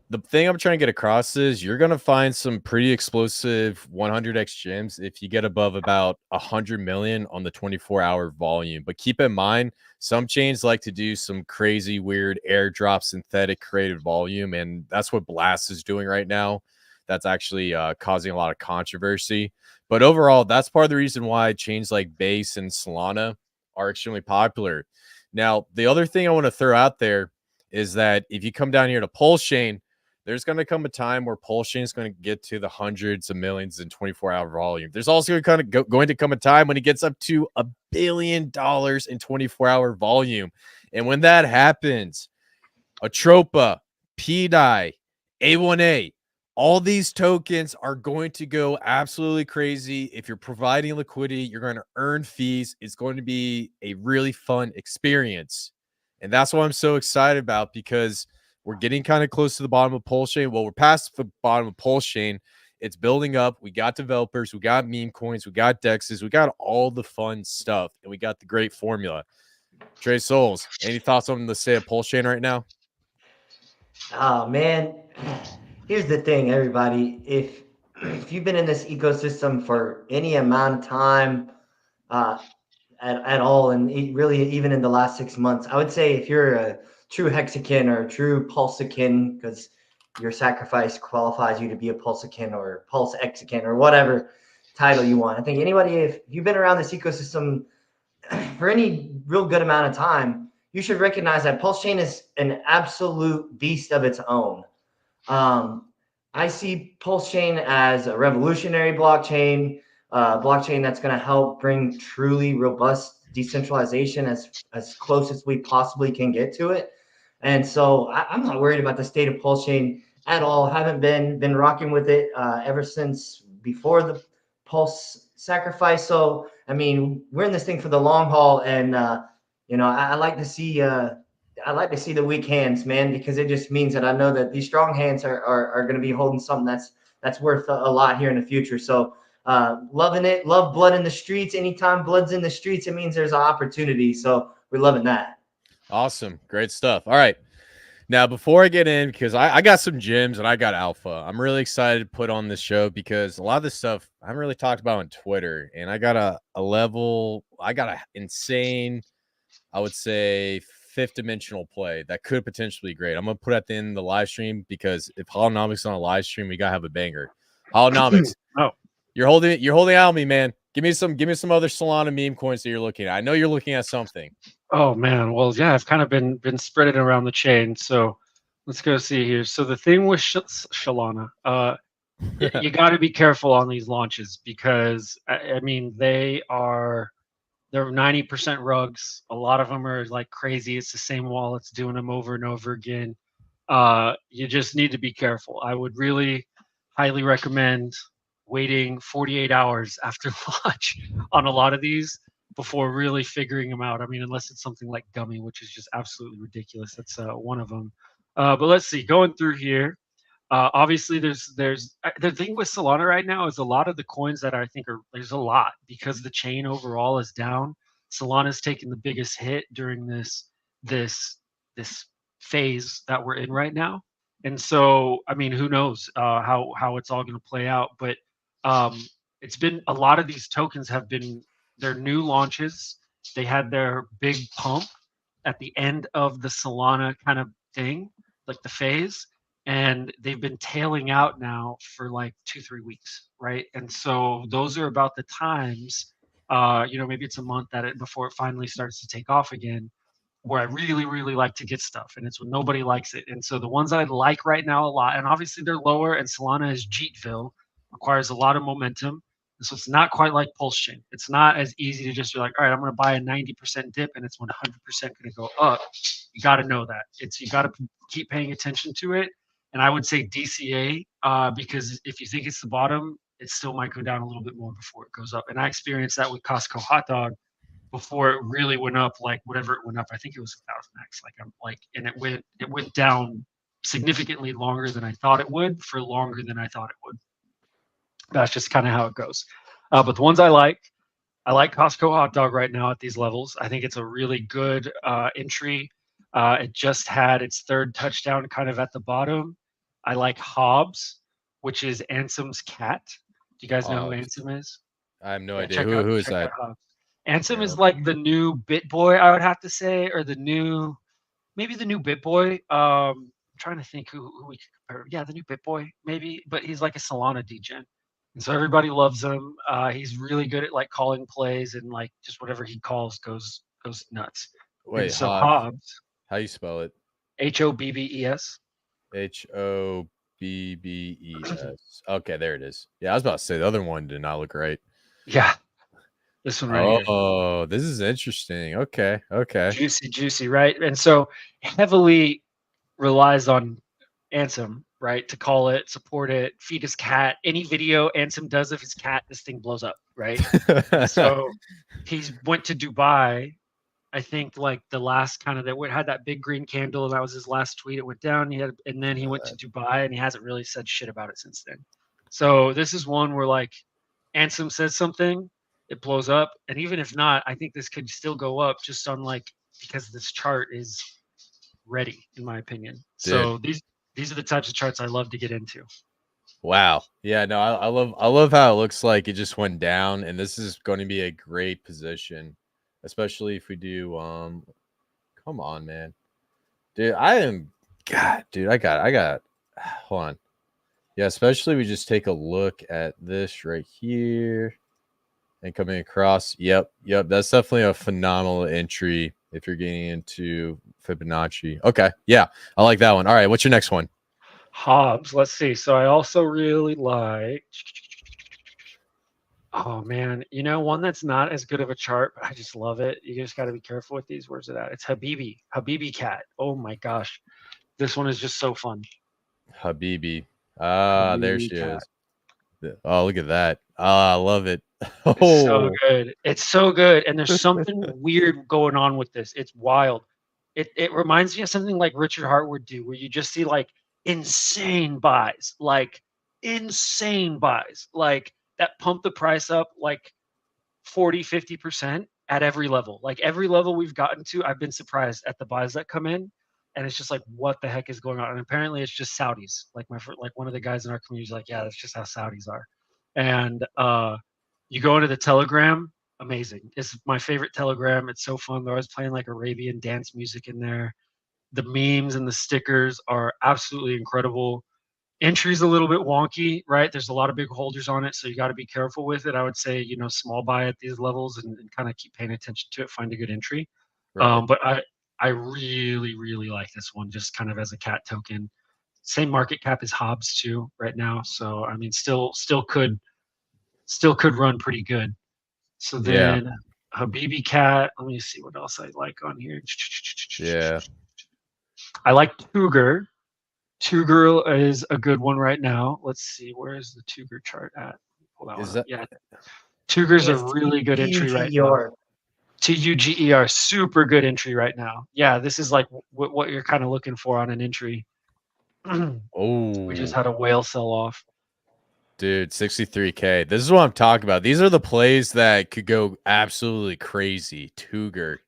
the thing I'm trying to get across is you're going to find some pretty explosive 100x gems if you get above about 100 million on the 24-hour volume. But keep in mind, some chains like to do some crazy, weird airdrop synthetic created volume, and that's what Blast is doing right now. That's actually causing a lot of controversy. But overall, that's part of the reason why chains like Base and Solana are extremely popular. Now, the other thing I want to throw out there is that if you come down here to Pulsechain, there's going to come a time where Pulsechain is going to get to the hundreds of millions in 24-hour volume. There's also going to come a time when it gets up to $1 billion in 24-hour volume. And when that happens, Atropa, PDI, A1A, all these tokens are going to go absolutely crazy. If you're providing liquidity, you're going to earn fees. It's going to be a really fun experience. And that's what I'm so excited about, because we're getting kind of close to the bottom of Pulsechain. Well, we're past the bottom of Pulsechain. It's building up. We got developers. We got Memecoins. We got DEXs. We got all the fun stuff. And we got the great formula. Trey Souls, any thoughts on the state of Pulsechain right now? Oh, man. Here's the thing, everybody. If you've been in this ecosystem for any amount of time, at all, and really even in the last 6 months, I would say if you're a true hexakin or a true pulsechain, because your sacrifice qualifies you to be a pulsechain or pulse exakin or whatever title you want. I think anybody, if you've been around this ecosystem for any real good amount of time, you should recognize that Pulsechain is an absolute beast of its own. I see Pulsechain as a revolutionary blockchain, blockchain that's going to help bring truly robust decentralization as close as we possibly can get to it. And so I'm not worried about the state of Pulsechain at all. Haven't been rocking with it ever since before the Pulse sacrifice. So I mean, we're in this thing for the long haul, and I like to see the weak hands, man, because it just means that I know that these strong hands are going to be holding something that's worth a lot here in the future. So loving it. Love blood in the streets. Anytime blood's in the streets, it means there's an opportunity. So we're loving that. Awesome. Great stuff. All right. Now, before I get in, because I got some gems and I got alpha, I'm really excited to put on this show because a lot of this stuff I haven't really talked about on Twitter. And I got a insane, I would say, fifth dimensional play that could potentially be great. I'm going to put at the end of the live stream, because if Holonomics on a live stream, we got to have a banger. Holonomics. Oh, You're holding out on me, man. Give me some other Solana meme coins that you're looking at. I know you're looking at something. oh man. Well, yeah, I've kind of been spreading around the chain. So let's go see here. So the thing with Solana, you got to be careful on these launches, because I mean they're 90% rugs. A lot of them are like crazy. It's the same wallets doing them over and over again. You just need to be careful. I would really highly recommend waiting 48 hours after launch on a lot of these before really figuring them out. I mean, unless it's something like Gummy, which is just absolutely ridiculous. That's one of them. But let's see, going through here. Obviously, there's the thing with Solana right now is a lot of the coins that I think there's a lot, because the chain overall is down. Solana's taking the biggest hit during this phase that we're in right now, and so I mean, who knows how it's all going to play out? But it's been a lot of these tokens have been their new launches. They had their big pump at the end of the Solana kind of thing, like the phase, and they've been tailing out now for like 2-3 weeks, right? And so those are about the times, maybe it's a month before it finally starts to take off again, where I really, really like to get stuff, and it's when nobody likes it. And so the ones I like right now a lot, and obviously they're lower, and Solana is Jeetville, requires a lot of momentum. And so it's not quite like Pulsechain. It's not as easy to just be like, all right, I'm going to buy a 90% dip and it's 100% going to go up. You got to know that. You got to keep paying attention to it. And I would say DCA, because if you think it's the bottom, it still might go down a little bit more before it goes up. And I experienced that with Costco hot dog before it really went up, like whatever it went up. I think it was 1,000x. And it went down significantly longer than I thought it would, for longer than I thought it would. That's just kind of how it goes. But the ones I like, I like Costco hot dog right now at these levels. I think it's a really good entry. It just had its third touchdown kind of at the bottom. I like Hobbs, which is Ansem's cat. Do you guys know who Hobbs. Ansem is? I have no Yeah, idea. Who is check that? out Hobbs. Ansem Yeah. is like the new Bit Boy, I would have to say, or maybe the new Bit Boy. I'm trying to think who we could compare. Yeah, the new Bit Boy, maybe, but he's like a Solana degen. And so everybody loves him. He's really good at like calling plays, and like just whatever he calls goes nuts. Wait, And so Hobbs. Hobbs, How you spell it? Hobbes. Hobbes. Okay, there it is. Yeah, I was about to say the other one did not look right. Yeah, this one right here. Oh, this is interesting. Okay. Juicy, right? And so heavily relies on Ansem, right, to call it, support it, feed his cat. Any video Ansem does of his cat, this thing blows up, right? So he went to Dubai. I think like the last kind of that had that big green candle, and that was his last tweet. It went down. And then he went to Dubai, and he hasn't really said shit about it since then. So this is one where like Ansem says something, it blows up, and even if not, I think this could still go up just on like because this chart is ready, in my opinion. So these are the types of charts I love to get into. Wow. Yeah, no, I love how it looks like it just went down, and this is going to be a great position, especially if we do come on, man. Dude, I got hold on. Yeah, especially we just take a look at this right here and coming across. Yep, that's definitely a phenomenal entry if you're getting into Fibonacci. Okay, yeah, I like that one. All right, what's your next one? Hobbs, let's see. So I also really like, oh man, one that's not as good of a chart, but I just love it. You just got to be careful with these. Where's it at? It's Habibi cat. Oh my gosh, this one is just so fun. Habibi. Ah, there she cat. is. Oh, look at that. I love it. It's so good. It's so good. And there's something weird going on with this. It's wild. It reminds me of something like Richard Hart would do, where you just see like insane buys, like that pump the price up like 40-50% at every level. Like every level we've gotten to, I've been surprised at the buys that come in. And it's just like, what the heck is going on? And apparently it's just Saudis. Like one of the guys in our community is like, yeah, that's just how Saudis are. And you go into the Telegram, amazing. It's my favorite Telegram. It's so fun. They're always playing like Arabian dance music in there. The memes and the stickers are absolutely incredible. Entry's a little bit wonky, right? There's a lot of big holders on it, so you got to be careful with it. I would say, small buy at these levels and kind of keep paying attention to it, find a good entry. Right. But I really, really like this one, just kind of as a cat token. Same market cap as Hobbs too right now. So I mean, still could run pretty good. So then Habibi cat. Let me see what else I like on here. Yeah. I like Tuger. Tuger is a good one right now. Let's see, where is the Tuger chart at? Pull that one up. Yeah, Tuger's a really good entry right now. TUGER, super good entry right now. Yeah, this is like what you're kind of looking for on an entry. We just had a whale sell off. Dude, 63K. This is what I'm talking about. These are the plays that could go absolutely crazy. Tuger.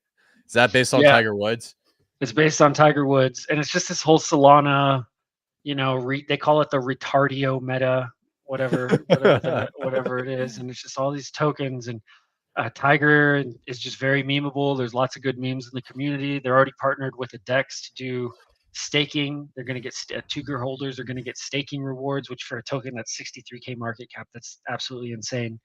Is that based on Tiger Woods? It's based on Tiger Woods, and it's just this whole Solana, they call it the retardio meta, whatever it is, and it's just all these tokens. And Tiger is just very memeable. There's lots of good memes in the community. They're already partnered with a DEX to do staking. They're going to get Tuger holders are going to get staking rewards, which for a token that's 63K market cap, that's absolutely insane.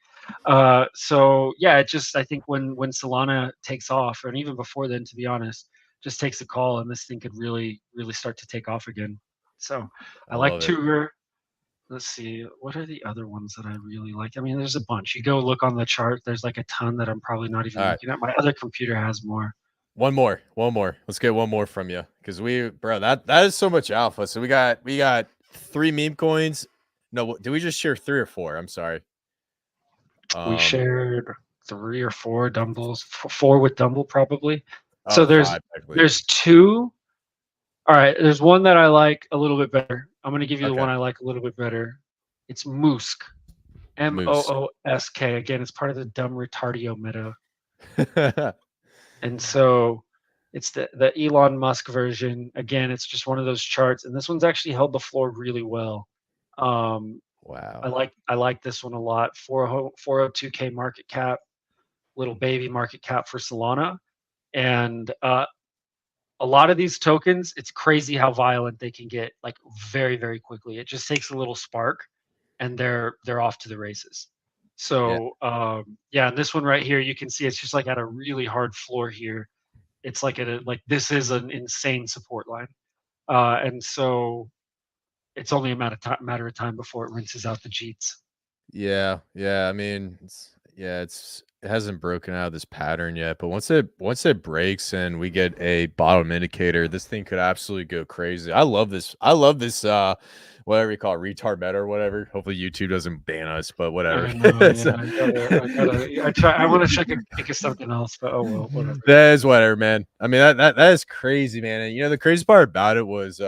So yeah, I think when Solana takes off, and even before then, to be honest, just takes a call, and this thing could really, really start to take off again. So I like Tuger. Let's see, what are the other ones that I really like? I mean, there's a bunch. You go look on the chart. There's like a ton that I'm probably not even looking at. My other computer has more. One more. Let's get one more from you, because that is so much alpha. So we got 3 meme coins. No, did we just share 3 or 4? I'm sorry. We shared 3 or 4 Dumbles. 4 with Dumble probably. So there's 2. All right, there's one that I like a little bit better. I'm going to give you the one I like a little bit better. It's Musk, Moosk. Again, it's part of the dumb retardio meta. And so it's the Elon Musk version. Again, it's just one of those charts, and this one's actually held the floor really well. Wow. I like this one a lot. 402K market cap, little baby market cap for Solana, and a lot of these tokens, it's crazy how violent they can get, like very, very quickly. It just takes a little spark, and they're off to the races. So yeah, this one right here, you can see it's just like at a really hard floor here. It's like this is an insane support line, and so it's only a matter of time before it rinses out the Jeets. Yeah. I mean, it hasn't broken out of this pattern yet, but once it breaks and we get a bottom indicator, this thing could absolutely go crazy. I love this. Whatever you call it, retard meta or whatever. Hopefully YouTube doesn't ban us, but whatever. I know, yeah, I want to check think of something else, but oh well, whatever. That is whatever, man. I mean, that is crazy, man. And you know, the crazy part about it was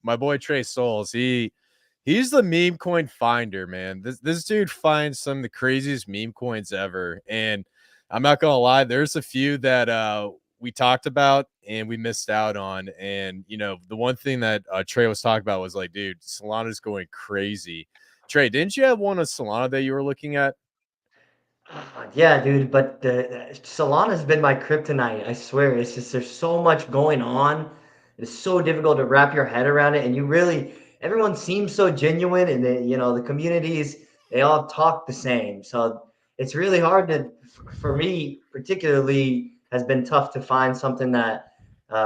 my boy Trey Souls, he's the meme coin finder, man. This dude finds some of the craziest meme coins ever. And I'm not gonna lie, there's a few that we talked about and we missed out on. And you know, the one thing that Trey was talking about was like, dude, Solana's going crazy. Trey, didn't you have one of Solana that you were looking at? Yeah, dude, but Solana's been my kryptonite. I swear, it's just there's so much going on. It's so difficult to wrap your head around it, and everyone seems so genuine, and the communities, they all talk the same. So it's really hard for me particularly, has been tough to find something that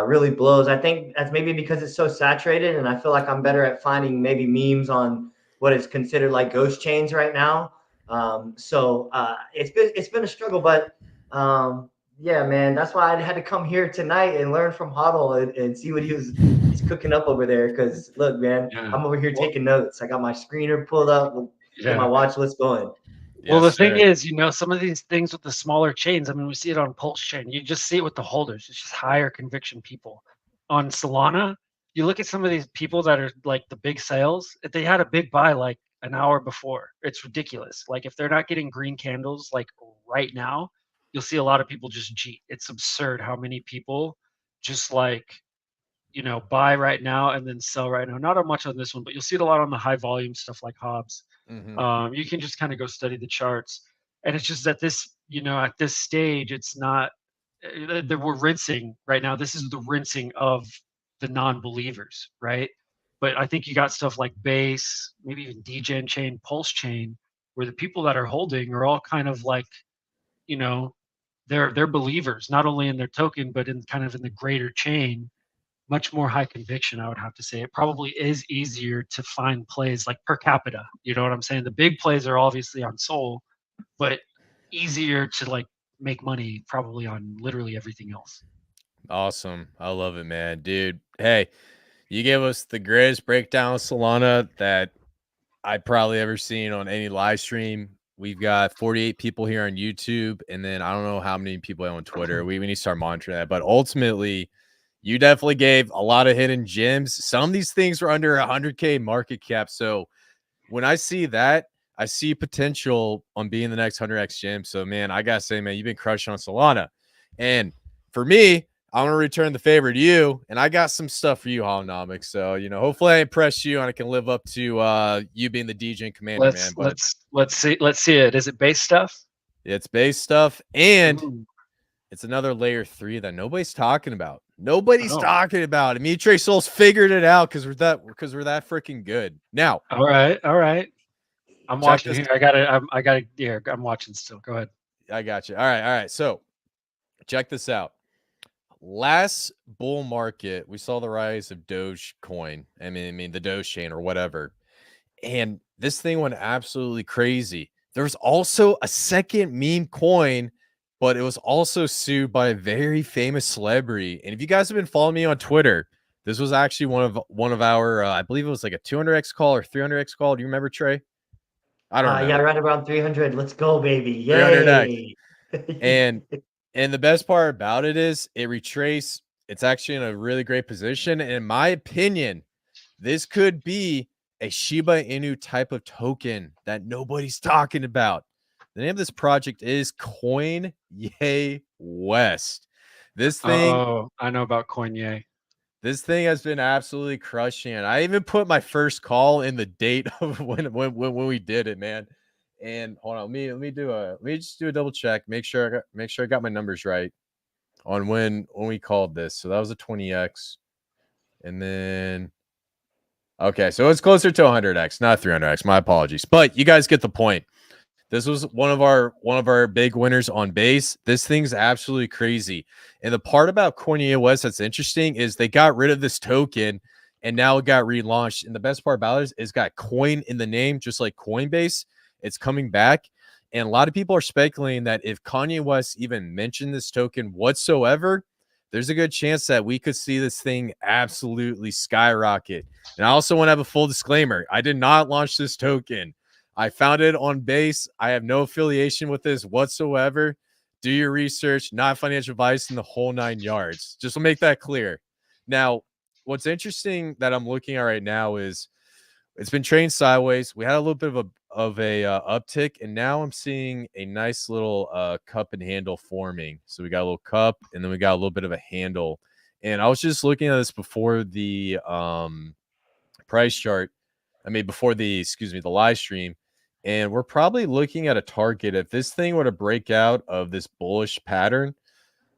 really blows. I think that's maybe because it's so saturated, and I feel like I'm better at finding maybe memes on what is considered like ghost chains right now. So it's been a struggle, but yeah, man, that's why I had to come here tonight and learn from Huddle and see what he's cooking up over there. Because look, man, I'm over here taking notes. I got my screener pulled up, get my watch list going. Well, the thing is, some of these things with the smaller chains, I mean, we see it on Pulsechain. You just see it with the holders. It's just higher conviction people. On Solana, you look at some of these people that are like the big sales, if they had a big buy like an hour before, it's ridiculous. Like if they're not getting green candles like right now, you'll see a lot of people just cheat. It's absurd how many people just like, buy right now and then sell right now. Not on much on this one, but you'll see it a lot on the high volume stuff like Hobbs. You can just kind of go study the charts, and it's just that at this stage, it's not that we're rinsing right now. This is the rinsing of the non-believers, right? But I think you got stuff like Base, maybe even Degen Chain, Pulsechain, where the people that are holding are all kind of like, they're believers, not only in their token, but in kind of in the greater chain. Much more high conviction, I would have to say. It probably is easier to find plays like per capita. You know what I'm saying? The big plays are obviously on Sol, but easier to like make money probably on literally everything else. Awesome. I love it, man. Dude, hey, you gave us the greatest breakdown of Solana that I've probably ever seen on any live stream. We've got 48 people here on YouTube, and then I don't know how many people on Twitter. We need to start monitoring that. But ultimately, you definitely gave a lot of hidden gems. Some of these things were under 100K market cap. So when I see that, I see potential on being the next 100X gem. So, man, I got to say, man, you've been crushing on Solana. And for me, I'm going to return the favor to you. And I got some stuff for you, Holonomics. So, hopefully I impress you and I can live up to you being the DJ commander, man. But let's see it. Is it base stuff? It's base stuff. And it's another layer 3 that nobody's talking about. Nobody's talking about it. Me and Trey Souls figured it out because we're that freaking good. Now, all right. I'm watching here. I got it. Yeah, I'm watching still. Go ahead. I got you. All right. So, check this out. Last bull market, we saw the rise of Dogecoin. I mean the Doge chain or whatever, and this thing went absolutely crazy. There's also a second meme coin, but it was also sued by a very famous celebrity. And if you guys have been following me on Twitter, this was actually one of our, I believe it was like a 200X call or 300X call. Do you remember, Trey? I don't know. Yeah, right around 300. Let's go, baby. Yay. 300X. And the best part about it is it retraced. It's actually in a really great position. And in my opinion, this could be a Shiba Inu type of token that nobody's talking about. The name of this project is Kanye West. This thing, Oh, I know about Kanye. this thing has been absolutely crushing it. I even put my first call in the date of when we did it, man. And hold on, let me just do a double check, make sure I got my numbers right on when we called this. So that was a 20x, and then okay, so it's closer to 100x, not 300x. My apologies, but you guys get the point. This was one of our big winners on base. This thing's absolutely crazy. And the part about Kanye West that's interesting is they got rid of this token and now it got relaunched. And the best part about it is it's got coin in the name, just like Coinbase. It's coming back. And a lot of people are speculating that if Kanye West even mentioned this token whatsoever, there's a good chance that we could see this thing absolutely skyrocket. And I also want to have a full disclaimer. I did not launch this token. I found it on base. I have no affiliation with this whatsoever. Do your research, not financial advice in the whole 9 yards. Just to make that clear. Now, what's interesting that I'm looking at right now is it's been trading sideways. We had a little bit of a uptick, and now I'm seeing a nice little cup and handle forming. So we got a little cup, and then we got a little bit of a handle. And I was just looking at this before the price chart. I mean, before the live stream. And we're probably looking at a target. If this thing were to break out of this bullish pattern,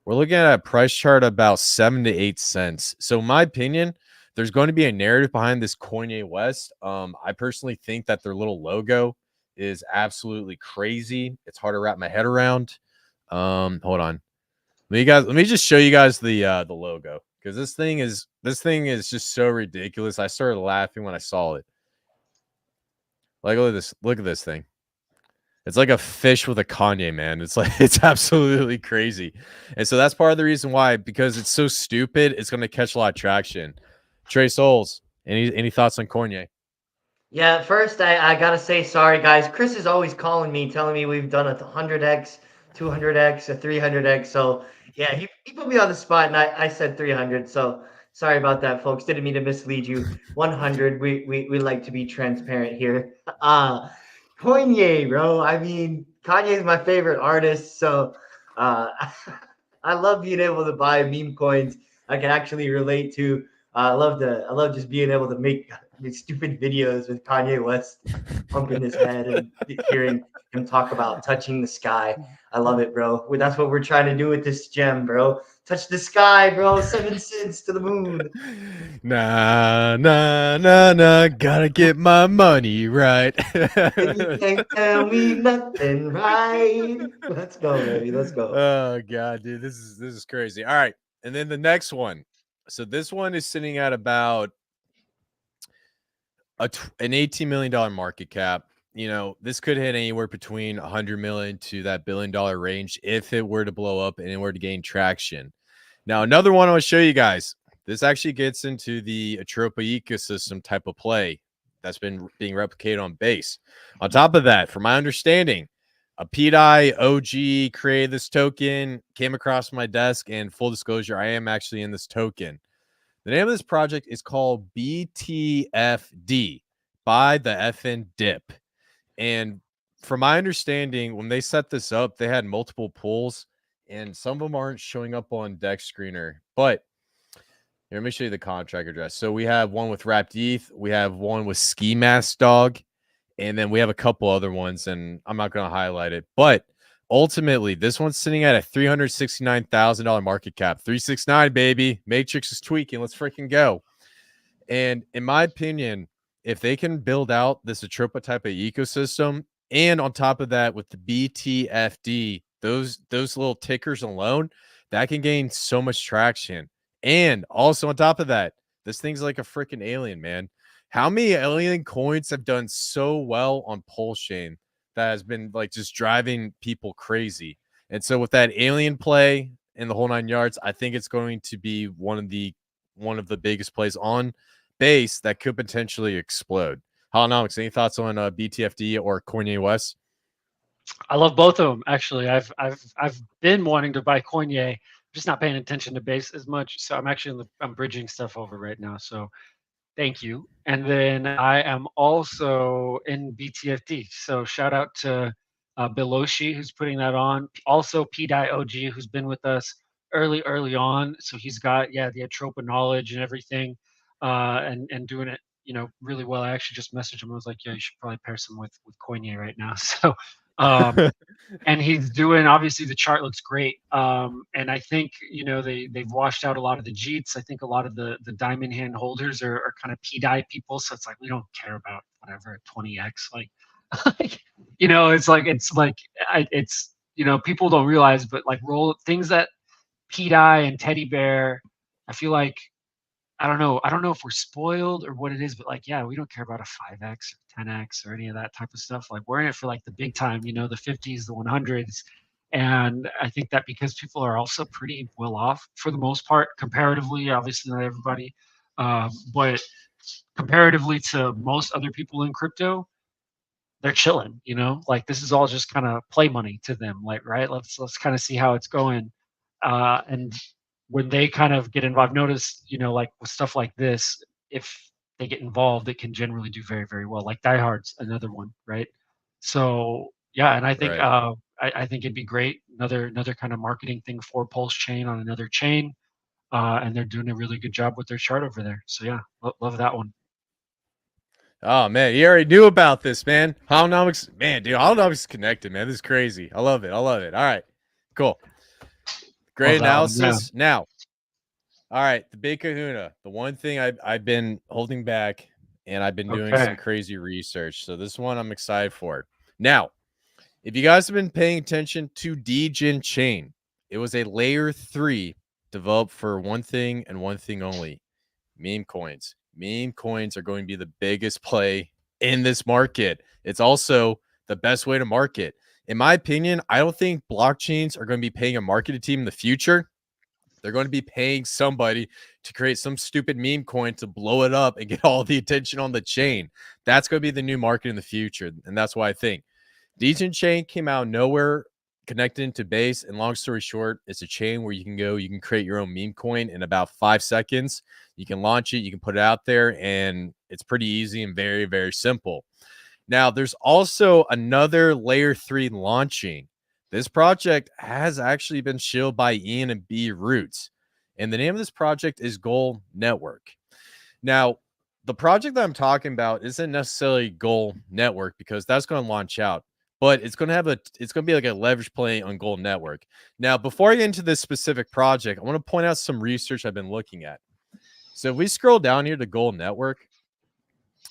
we're looking at a price chart about 7 to 8 cents. So in my opinion, there's going to be a narrative behind this Kanye West. I personally think that their little logo is absolutely crazy. It's hard to wrap my head around. Hold on. Let me just show you guys the logo, because this thing is just so ridiculous. I started laughing when I saw it. Like, look at this thing. It's like a fish with a Kanye, man. It's like, it's absolutely crazy. And so that's part of the reason why, because it's so stupid, it's going to catch a lot of traction. Trey Souls, any thoughts on Kanye? Yeah, first I gotta say sorry, guys. Kris is always calling me, telling me we've done a 100x, 200x, a 300x. So yeah, he put me on the spot, and I said 300. So sorry about that, folks. Didn't mean to mislead you. 100. We like to be transparent here. Kanye, bro. I mean, Kanye is my favorite artist, so I love being able to buy meme coins. I can actually relate to. I love just being able to make these stupid videos with Kanye West pumping his head and hearing him talk about touching the sky. I love it, bro. That's what we're trying to do with this gem, bro. Touch the sky, bro. 7 cents to the moon. Nah, gotta get my money right. And you can't tell me nothing, right? Let's go, baby. Let's go. Oh god, dude, this is crazy. All right, and then the next one. So this one is sitting at about an $18 million market cap. You know, this could hit anywhere between 100 million to that $1 billion range if it were to blow up and it were to gain traction. Now, another one I want to show you guys. This actually gets into the Atropa ecosystem type of play that's been being replicated on base. On top of that, from my understanding, a PDI OG created this token, came across my desk, and full disclosure, I am actually in this token. The name of this project is called BTFD, by the FN Dip. And from my understanding, when they set this up, they had multiple pools, and some of them aren't showing up on Deck Screener. But here, let me show you the contract address. So we have one with Wrapped ETH, we have one with Ski Mask Dog, and then we have a couple other ones, and I'm not going to highlight it. But ultimately, this one's sitting at a $369,000 market cap. 369, baby. Matrix is tweaking. Let's freaking go. And in my opinion, if they can build out this Atropa type of ecosystem, and on top of that with the BTFD, those little tickers alone, that can gain so much traction. And also on top of that, this thing's like a freaking alien, man. How many alien coins have done so well on Pulsechain that has been like just driving people crazy? And so with that alien play in the whole 9 yards, I think it's going to be one of the biggest plays on base that could potentially explode. Holonomics, any thoughts on BTFD or Kanye West? I love both of them, actually. I've been wanting to buy Kanye, just not paying attention to base as much. So I'm actually I'm bridging stuff over right now. So Thank you. And then I am also in BTFD. So shout out to Beloshi, who's putting that on. Also PDI OG, who's been with us early on. So he's got, the Atropa knowledge and everything, and doing it, really well. I actually just messaged him. I was like, yeah, you should probably pair some with Koine right now. So, and he's doing, obviously the chart looks great, and I think they've washed out a lot of the jeets. I think a lot of the diamond hand holders are kind of PDI people, so it's like we don't care about whatever 20x, like it's people don't realize, but like roll things that PDI and teddy bear, I feel like I don't know. I don't know if we're spoiled or what it is, but like, yeah, we don't care about a 5x or 10x or any of that type of stuff. Like, we're in it for like the big time, the 50s, the 100s. And I think that because people are also pretty well off for the most part, comparatively, obviously not everybody, but comparatively to most other people in crypto, they're chilling, like this is all just kind of play money to them. Like, right. Let's kind of see how it's going. And when they kind of get involved, notice, like with stuff like this, if they get involved, it can generally do very, very well. Like Die Hard's another one, right? So yeah, and I think Right. I think it'd be great. Another kind of marketing thing for Pulsechain on another chain, and they're doing a really good job with their chart over there. So yeah, love that one. Oh man, you already knew about this, man. Holonomics, man, dude. Holonomics is connected, man. This is crazy. I love it. All right, cool. Great Love that one. Yeah. analysis. Now, all right, the big kahuna, the one thing I've been holding back, and I've been doing Okay. some crazy research. So this one I'm excited for. Now, if you guys have been paying attention to Degen Chain, it was a layer 3 developed for one thing and one thing only: meme coins. Meme coins are going to be the biggest play in this market. It's also the best way to market. In my opinion, I don't think blockchains are going to be paying a marketing team in the future. They're going to be paying somebody to create some stupid meme coin to blow it up and get all the attention on the chain. That's going to be the new market in the future. And that's why I think Degen Chain came out of nowhere, connected into Base. And long story short, it's a chain where you can create your own meme coin in about 5 seconds. You can launch it, you can put it out there, and it's pretty easy and very, very simple. Now, there's also another layer 3 launching. This project has actually been shielded by Ian and B Roots, and the name of this project is Goal Network. Now, the project that I'm talking about isn't necessarily Goal Network because that's going to launch out, but it's going to be like a leverage play on Goal Network. Now, before I get into this specific project, I want to point out some research I've been looking at. So if we scroll down here to Goal Network,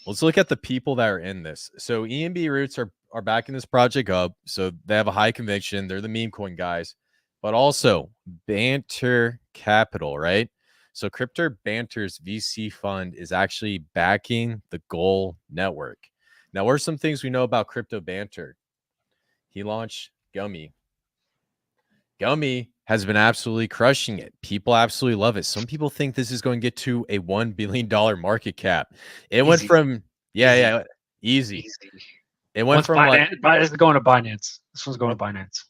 let's look at the people that are in this. So EMB Roots are backing this project up. So they have a high conviction. They're the meme coin guys, but also Banter Capital, right? So Crypto Banter's VC fund is actually backing the Goal Network. Now, what are some things we know about Crypto Banter? He launched Gummy. Gummy has been absolutely crushing it. People absolutely love it. Some people think this is going to get to a $1 billion market cap. It went from easy. It went from Binance, it's going to Binance. This one's going to Binance.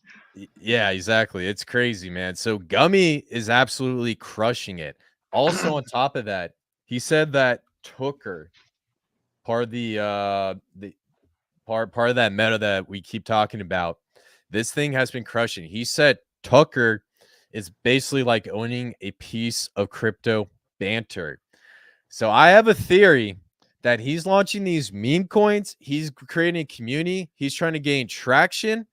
Yeah, exactly. It's crazy, man. So Gummy is absolutely crushing it. Also, on top of that, he said that Tucker, part of the part of that meta that we keep talking about, this thing has been crushing. He said Tucker is basically like owning a piece of Crypto Banter. So I have a theory that he's launching these meme coins. He's creating a community. He's trying to gain traction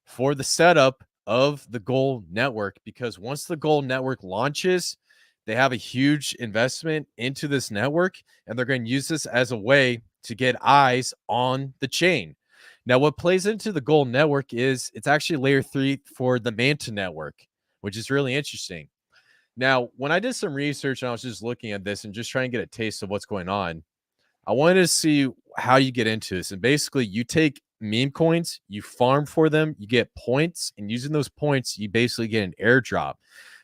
for the setup of the Goal Network, because once the Goal Network launches, they have a huge investment into this network, and they're going to use this as a way to get eyes on the chain. Now, what plays into the Goal Network is it's actually layer 3 for the Manta network, which is really interesting. Now, when I did some research and I was just looking at this and just trying to get a taste of what's going on, I wanted to see how you get into this. And basically, you take meme coins, you farm for them, you get points, and using those points, you basically get an airdrop.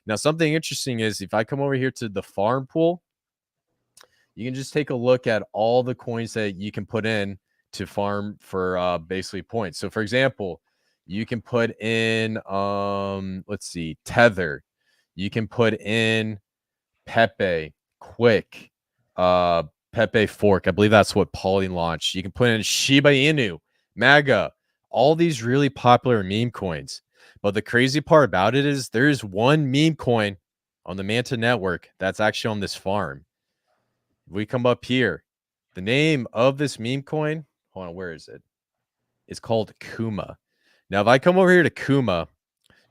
Now, something interesting is if I come over here to the farm pool, you can just take a look at all the coins that you can put in to farm for basically points. So, for example, you can put in, let's see, Tether. You can put in Pepe, Quick, Pepe Fork. I believe that's what Pauly launched. You can put in Shiba Inu, MAGA, all these really popular meme coins. But the crazy part about it is there's one meme coin on the Manta network that's actually on this farm. If we come up here, the name of this meme coin, hold on, where is it? It's called Kuma. Now, if I come over here to Kuma,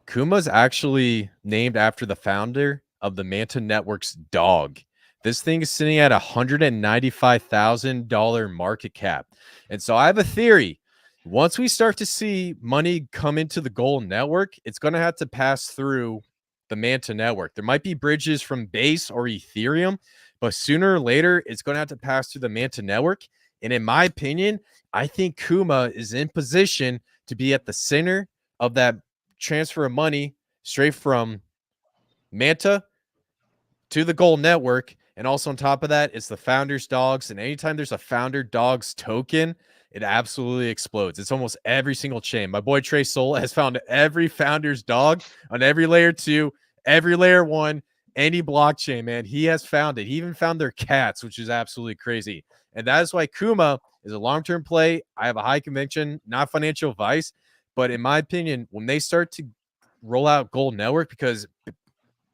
Kuma's actually named after the founder of the Manta Network's dog. This thing is sitting at $195,000 market cap. And so I have a theory. Once we start to see money come into the Gold Network, it's going to have to pass through the Manta Network. There might be bridges from Base or Ethereum, but sooner or later, it's going to have to pass through the Manta Network. And in my opinion, I think Kuma is in position to be at the center of that transfer of money straight from Manta to the Gold Network. And also on top of that, it's the founders' dogs. And anytime there's a founder dogs token, it absolutely explodes. It's almost every single chain. My boy Trey Soul has found every founder's dog on every layer 2, every layer 1, any blockchain, man. He has found it. He even found their cats, which is absolutely crazy. And that is why Kuma is a long-term play. I have a high conviction, not financial advice. But in my opinion, when they start to roll out Gold Network, because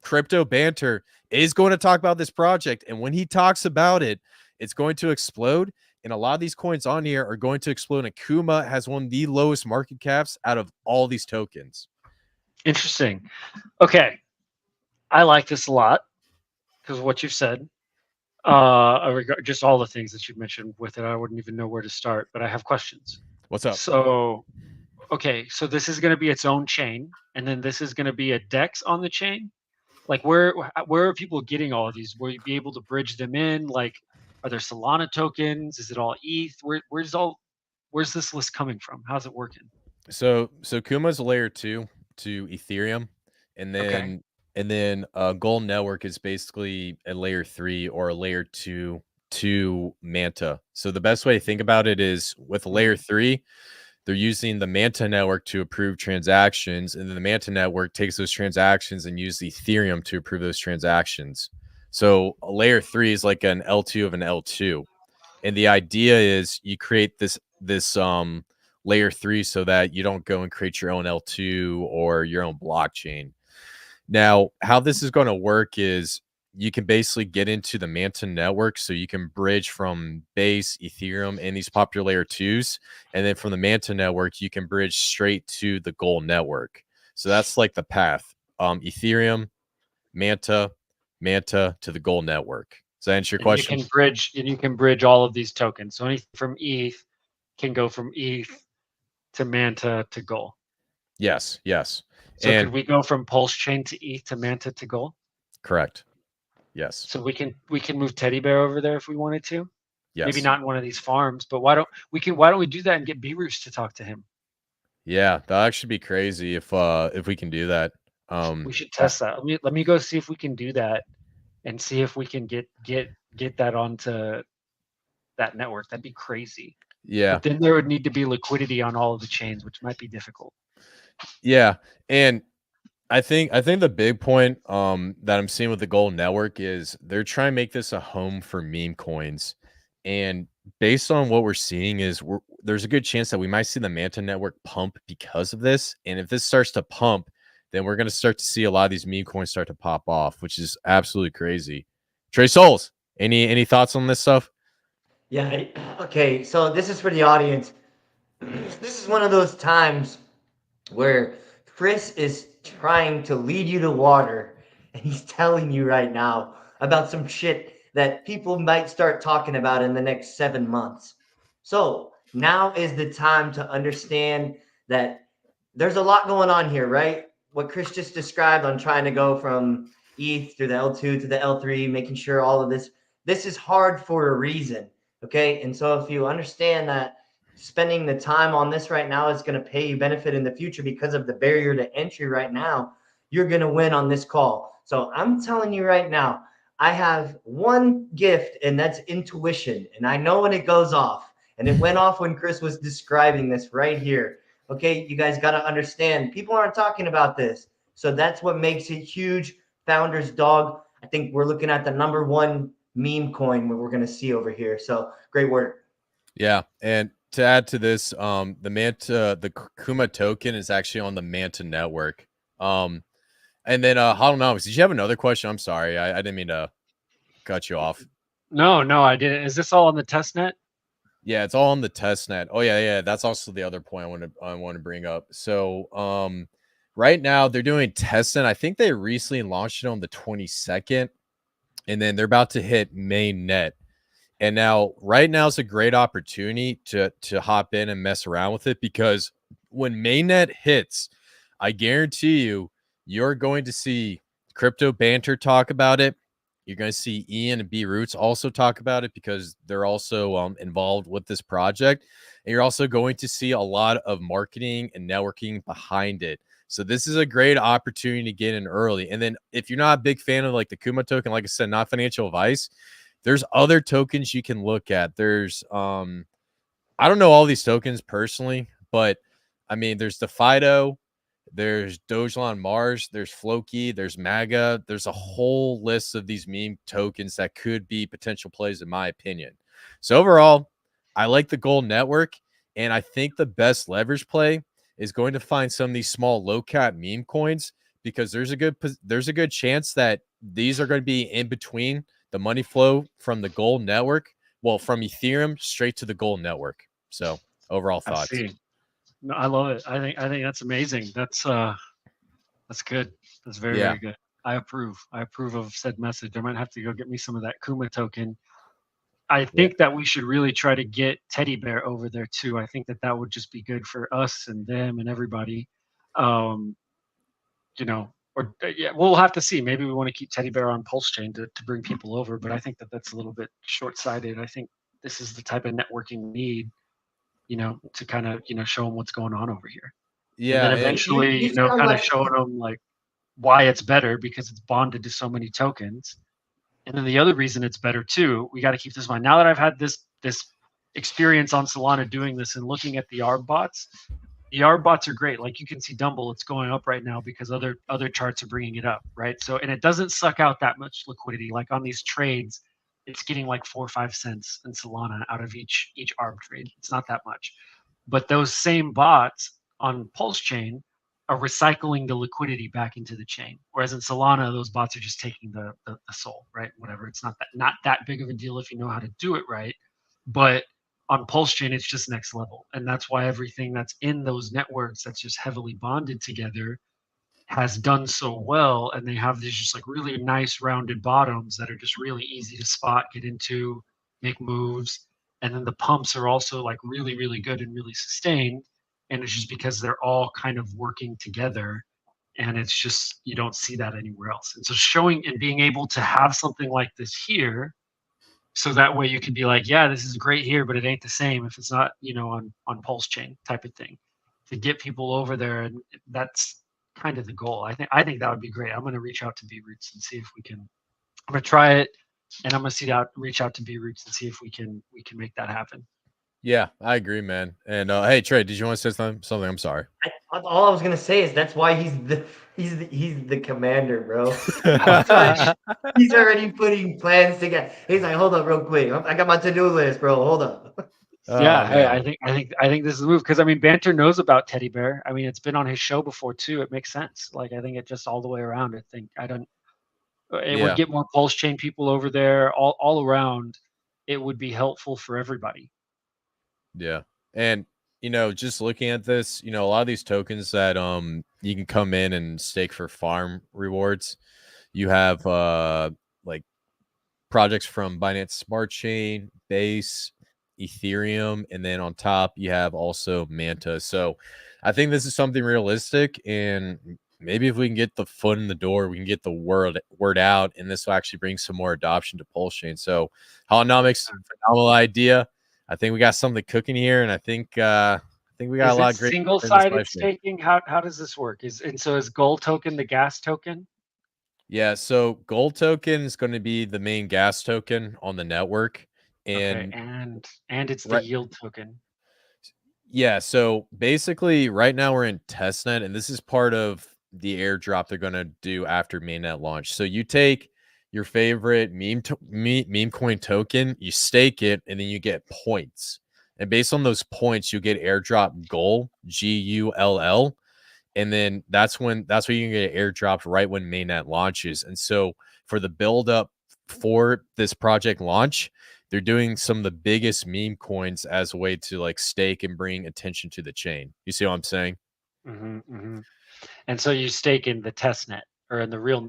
Crypto Banter is going to talk about this project, and when he talks about it, it's going to explode. And a lot of these coins on here are going to explode. And Kuma has one of the lowest market caps out of all these tokens. Interesting. Okay. I like this a lot because of what you've said. Just all the things that you've mentioned with it. I wouldn't even know where to start, but I have questions. What's up? So, okay. So this is going to be its own chain. And then this is going to be a DEX on the chain. Like where are people getting all of these? Will you be able to bridge them in? Like, are there Solana tokens? Is it all ETH? Where's this list coming from? How's it working? So Kuma's a layer 2 to Ethereum, and then Gold Network is basically a layer 3 or a layer 2 to Manta. So the best way to think about it is with a layer 3, they're using the Manta network to approve transactions, and then the Manta network takes those transactions and uses Ethereum to approve those transactions. So a layer 3 is like an L2 of an L2. And the idea is you create this layer 3 so that you don't go and create your own L2 or your own blockchain. Now, how this is going to work is you can basically get into the Manta network, so you can bridge from Base, Ethereum, and these popular layer 2s. And then from the Manta network, you can bridge straight to the Gold network. So that's like the path. Ethereum, Manta to the Gold network. Does that answer your question? You can bridge all of these tokens. So anything from ETH can go from ETH to Manta to Gold. Yes. So could we go from Pulsechain to ETH to Manta to Gold? Correct. Yes. So we can move Teddy Bear over there if we wanted to. Yes. Maybe not in one of these farms, but why don't we do that and get B-Roost to talk to him? Yeah, that actually be crazy if we can do that. We should test that. Let me go see if we can do that and see if we can get that onto that network. That'd be crazy. Yeah. But then there would need to be liquidity on all of the chains, which might be difficult. Yeah. And I think the big point that I'm seeing with the Gold Network is they're trying to make this a home for meme coins. And based on what we're seeing is there's a good chance that we might see the Manta network pump because of this. And if this starts to pump, then we're going to start to see a lot of these meme coins start to pop off, which is absolutely crazy. Trey Souls, any thoughts on this stuff? Yeah. Okay. So this is for the audience. This is one of those times where Kris is trying to lead you to water, and he's telling you right now about some shit that people might start talking about in the next 7 months. So now is the time to understand that there's a lot going on here, right? What Kris just described on trying to go from ETH to the L2 to the L3, making sure all of this is hard for a reason, okay? And so if you understand that spending the time on this right now is going to pay you benefit in the future because of the barrier to entry right now, you're going to win on this call. So I'm telling you right now, I have one gift, and that's intuition. And I know when it goes off, and it went off when Kris was describing this right here. Okay, you guys got to understand, people aren't talking about this. So that's what makes it huge. Founders dog. I think we're looking at the #1 meme coin we're going to see over here. So great work. Yeah, and to add to this, the Kuma token is actually on the Manta network. And then Hollow, did you have another question? I'm sorry, I didn't mean to cut you off. No, I didn't. Is this all on the test net? Yeah, it's all on the test net. Oh yeah, that's also the other point I want to bring up. So right now they're doing test net. I think they recently launched it on the 22nd, and then they're about to hit main net. And now, right now is a great opportunity to hop in and mess around with it, because when mainnet hits, I guarantee you're going to see Crypto Banter talk about it. You're going to see Ian and B Roots also talk about it, because they're also involved with this project. And you're also going to see a lot of marketing and networking behind it. So this is a great opportunity to get in early. And then if you're not a big fan of like the Kuma token, like I said, not financial advice, there's other tokens you can look at. There's I don't know all these tokens personally, but I mean, there's the Fido, there's Dogelon Mars, there's Floki, there's MAGA. There's a whole list of these meme tokens that could be potential plays, in my opinion. So overall, I like the gold network, and I think the best leverage play is going to find some of these small low cap meme coins, because there's a good chance that these are going to be in between the money flow from the gold network, well, from Ethereum straight to the gold network. So overall thoughts. I see. No, I love it. I think that's amazing. That's good. That's very good. I approve. I approve of said message. I might have to go get me some of that Kuma token. I think that we should really try to get Teddy Bear over there too. I think that would just be good for us and them and everybody. You know, or yeah, we'll have to see. Maybe we want to keep Teddy Bear on Pulsechain to bring people over, but I think that that's a little bit short-sighted. I think this is the type of networking we need, you know, to kind of, you know, show them what's going on over here. Yeah, and then eventually, you know, kind of showing them like why it's better, because it's bonded to so many tokens. And then the other reason it's better too, we got to keep this in mind. Now that I've had this experience on Solana doing this and looking at the ARB bots, the ARB bots are great. Like you can see Dumble, it's going up right now because other charts are bringing it up, right? So, and it doesn't suck out that much liquidity. Like on these trades, it's getting like 4 or 5 cents in Solana out of each ARB trade. It's not that much. But those same bots on Pulsechain are recycling the liquidity back into the chain. Whereas in Solana, those bots are just taking the soul, right? Whatever. It's not that big of a deal if you know how to do it right. But on Pulsechain, it's just next level. And that's why everything that's in those networks that's just heavily bonded together has done so well. And they have these just like really nice rounded bottoms that are just really easy to spot, get into, make moves. And then the pumps are also like really, really good and really sustained. And it's just because they're all kind of working together, and it's just, you don't see that anywhere else. And so showing and being able to have something like this here, so that way you can be like, yeah, this is great here, but it ain't the same if it's not, you know, on Pulsechain type of thing, to get people over there. And that's kind of the goal. I think that would be great. I'm going to reach out to B Roots and see if we can, I'm going to try it, and I'm going to reach out to B Roots and see if we can make that happen. Yeah, I agree, man. And hey, Trey, did you want to say something? I'm sorry. All I was gonna say is that's why he's the commander, bro. He's already putting plans together. He's like, hold up, real quick. I got my to-do list, bro. Hold up. Yeah, hey, I think this is the move, because I mean, Banter knows about Teddy Bear. I mean, it's been on his show before too. It makes sense. Like I think it just all the way around. It would get more Pulsechain people over there, all around. It would be helpful for everybody. Yeah. And, you know, just looking at this, you know, a lot of these tokens that you can come in and stake for farm rewards. You have like projects from Binance Smart Chain, Base, Ethereum, and then on top you have also Manta. So I think this is something realistic, and maybe if we can get the foot in the door, we can get the word out, and this will actually bring some more adoption to Pulsechain. So Holonomics, phenomenal idea. I think we got something cooking here, and I think we got a lot of great single-sided staking. How does this work? Is gold token the gas token? Yeah, so gold token is going to be the main gas token on the network, and and it's the yield token. Yeah, so basically right now we're in testnet, and this is part of the airdrop they're going to do after mainnet launch. So you take your favorite meme coin token, you stake it, and then you get points. And based on those points, you get airdrop GULL, GULL. And then that's when you can get airdropped right when mainnet launches. And so for the build up for this project launch, they're doing some of the biggest meme coins as a way to like stake and bring attention to the chain. You see what I'm saying? And so you stake in the test net or in the real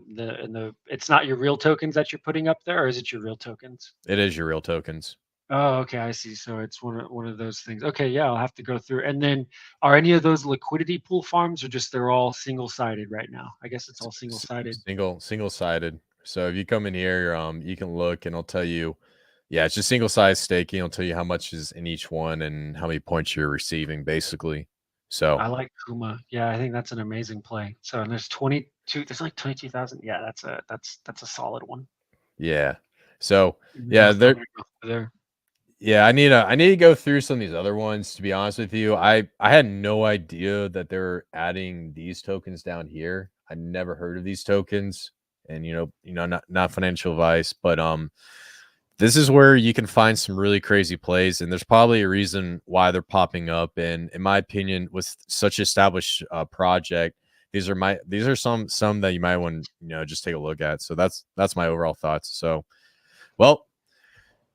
it's not your real tokens that you're putting up there, or is it your real tokens? It is your real tokens. Oh, okay, I see. So it's one of those things. Okay, yeah, I'll have to go through. And then, are any of those liquidity pool farms, or just they're all single-sided right now? I guess it's all single-sided. Single-sided. So if you come in here, you can look, and it'll tell you. Yeah, it's just single-sided staking. It'll tell you how much is in each one and how many points you're receiving, basically. So I like Kuma. Yeah, I think that's an amazing play. So and there's 22. There's like 22,000. Yeah, that's a solid one. Yeah. So yeah, there. Yeah, I need to go through some of these other ones, to be honest with you. I had no idea that they're adding these tokens down here. I never heard of these tokens, and not financial advice, but this is where you can find some really crazy plays, and there's probably a reason why they're popping up. And in my opinion, with such established project, these are some that you might want to just take a look at. So that's my overall thoughts. So, well.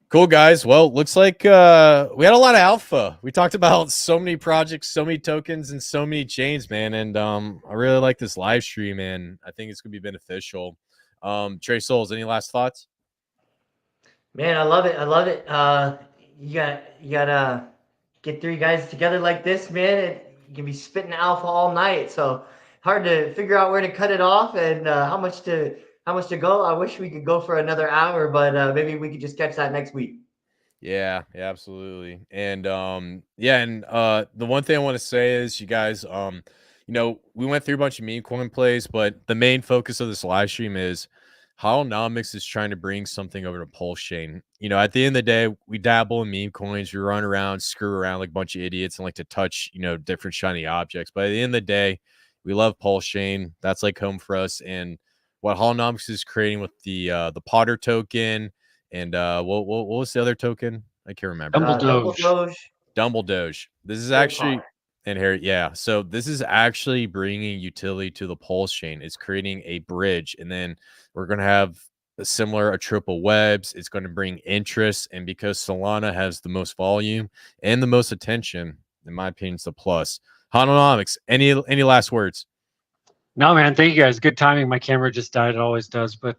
Cool, guys. Well, looks like we had a lot of alpha. We talked about so many projects, so many tokens, and so many chains, man. And I really like this live stream, and I think it's going to be beneficial. Trey Souls, any last thoughts? Man, I love it. I love it. You gotta get 3 guys together like this, man. You can be spitting alpha all night. So hard to figure out where to cut it off and how much to go. I wish we could go for another hour, but maybe we could just catch that next week. Yeah, absolutely. And the one thing I want to say is, you guys, we went through a bunch of meme coin plays, but the main focus of this live stream is Hownomics is trying to bring something over to Pulsechain. At the end of the day, we dabble in meme coins, we run around, screw around like a bunch of idiots, and like to touch, different shiny objects. But at the end of the day, we love Pulsechain. That's like home for us. And what Hownomics is creating with the Potter token, and what was the other token? I can't remember. Dumble Doge. This is actually inherent. Yeah. So this is actually bringing utility to the Pulsechain. It's creating a bridge, and then we're going to have a triple webs. It's going to bring interest, and because Solana has the most volume and the most attention, in my opinion, it's a plus. Hownomics, any last words? No, man, thank you guys. Good timing. My camera just died. It always does. But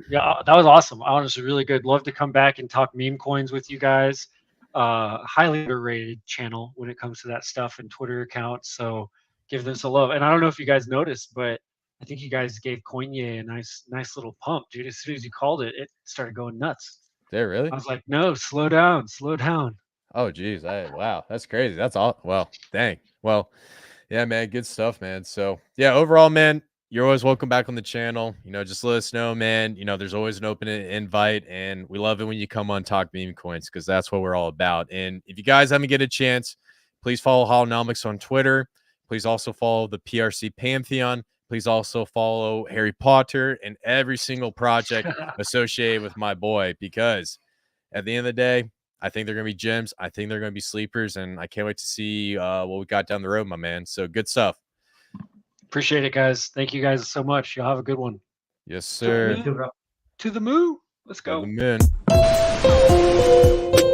yeah, that was awesome. Honestly, really good. Love to come back and talk meme coins with you guys. Highly underrated channel when it comes to that stuff, and Twitter accounts. So give this a love. And I don't know if you guys noticed, but I think you guys gave Coinye a nice little pump, dude. As soon as you called it, it started going nuts. Did it really? I was like, no, slow down. Oh, geez. Wow, that's crazy. That's all. Well, dang. Well, yeah, man, good stuff, man. So yeah, overall, man, you're always welcome back on the channel. Just let us know, man. There's always an open invite, and we love it when you come on Talk Meme Coins, because that's what we're all about. And if you guys haven't get a chance, please follow Hownomics on Twitter. Please also follow the PRC Pantheon. Please also follow Harry Potter and every single project associated with my boy, because at the end of the day, I think they're going to be gems. I think they're going to be sleepers, and I can't wait to see what we got down the road, my man. So good stuff. Appreciate it, guys. Thank you guys so much. Y'all have a good one. Yes, sir. To the moon. Let's go. To the moon.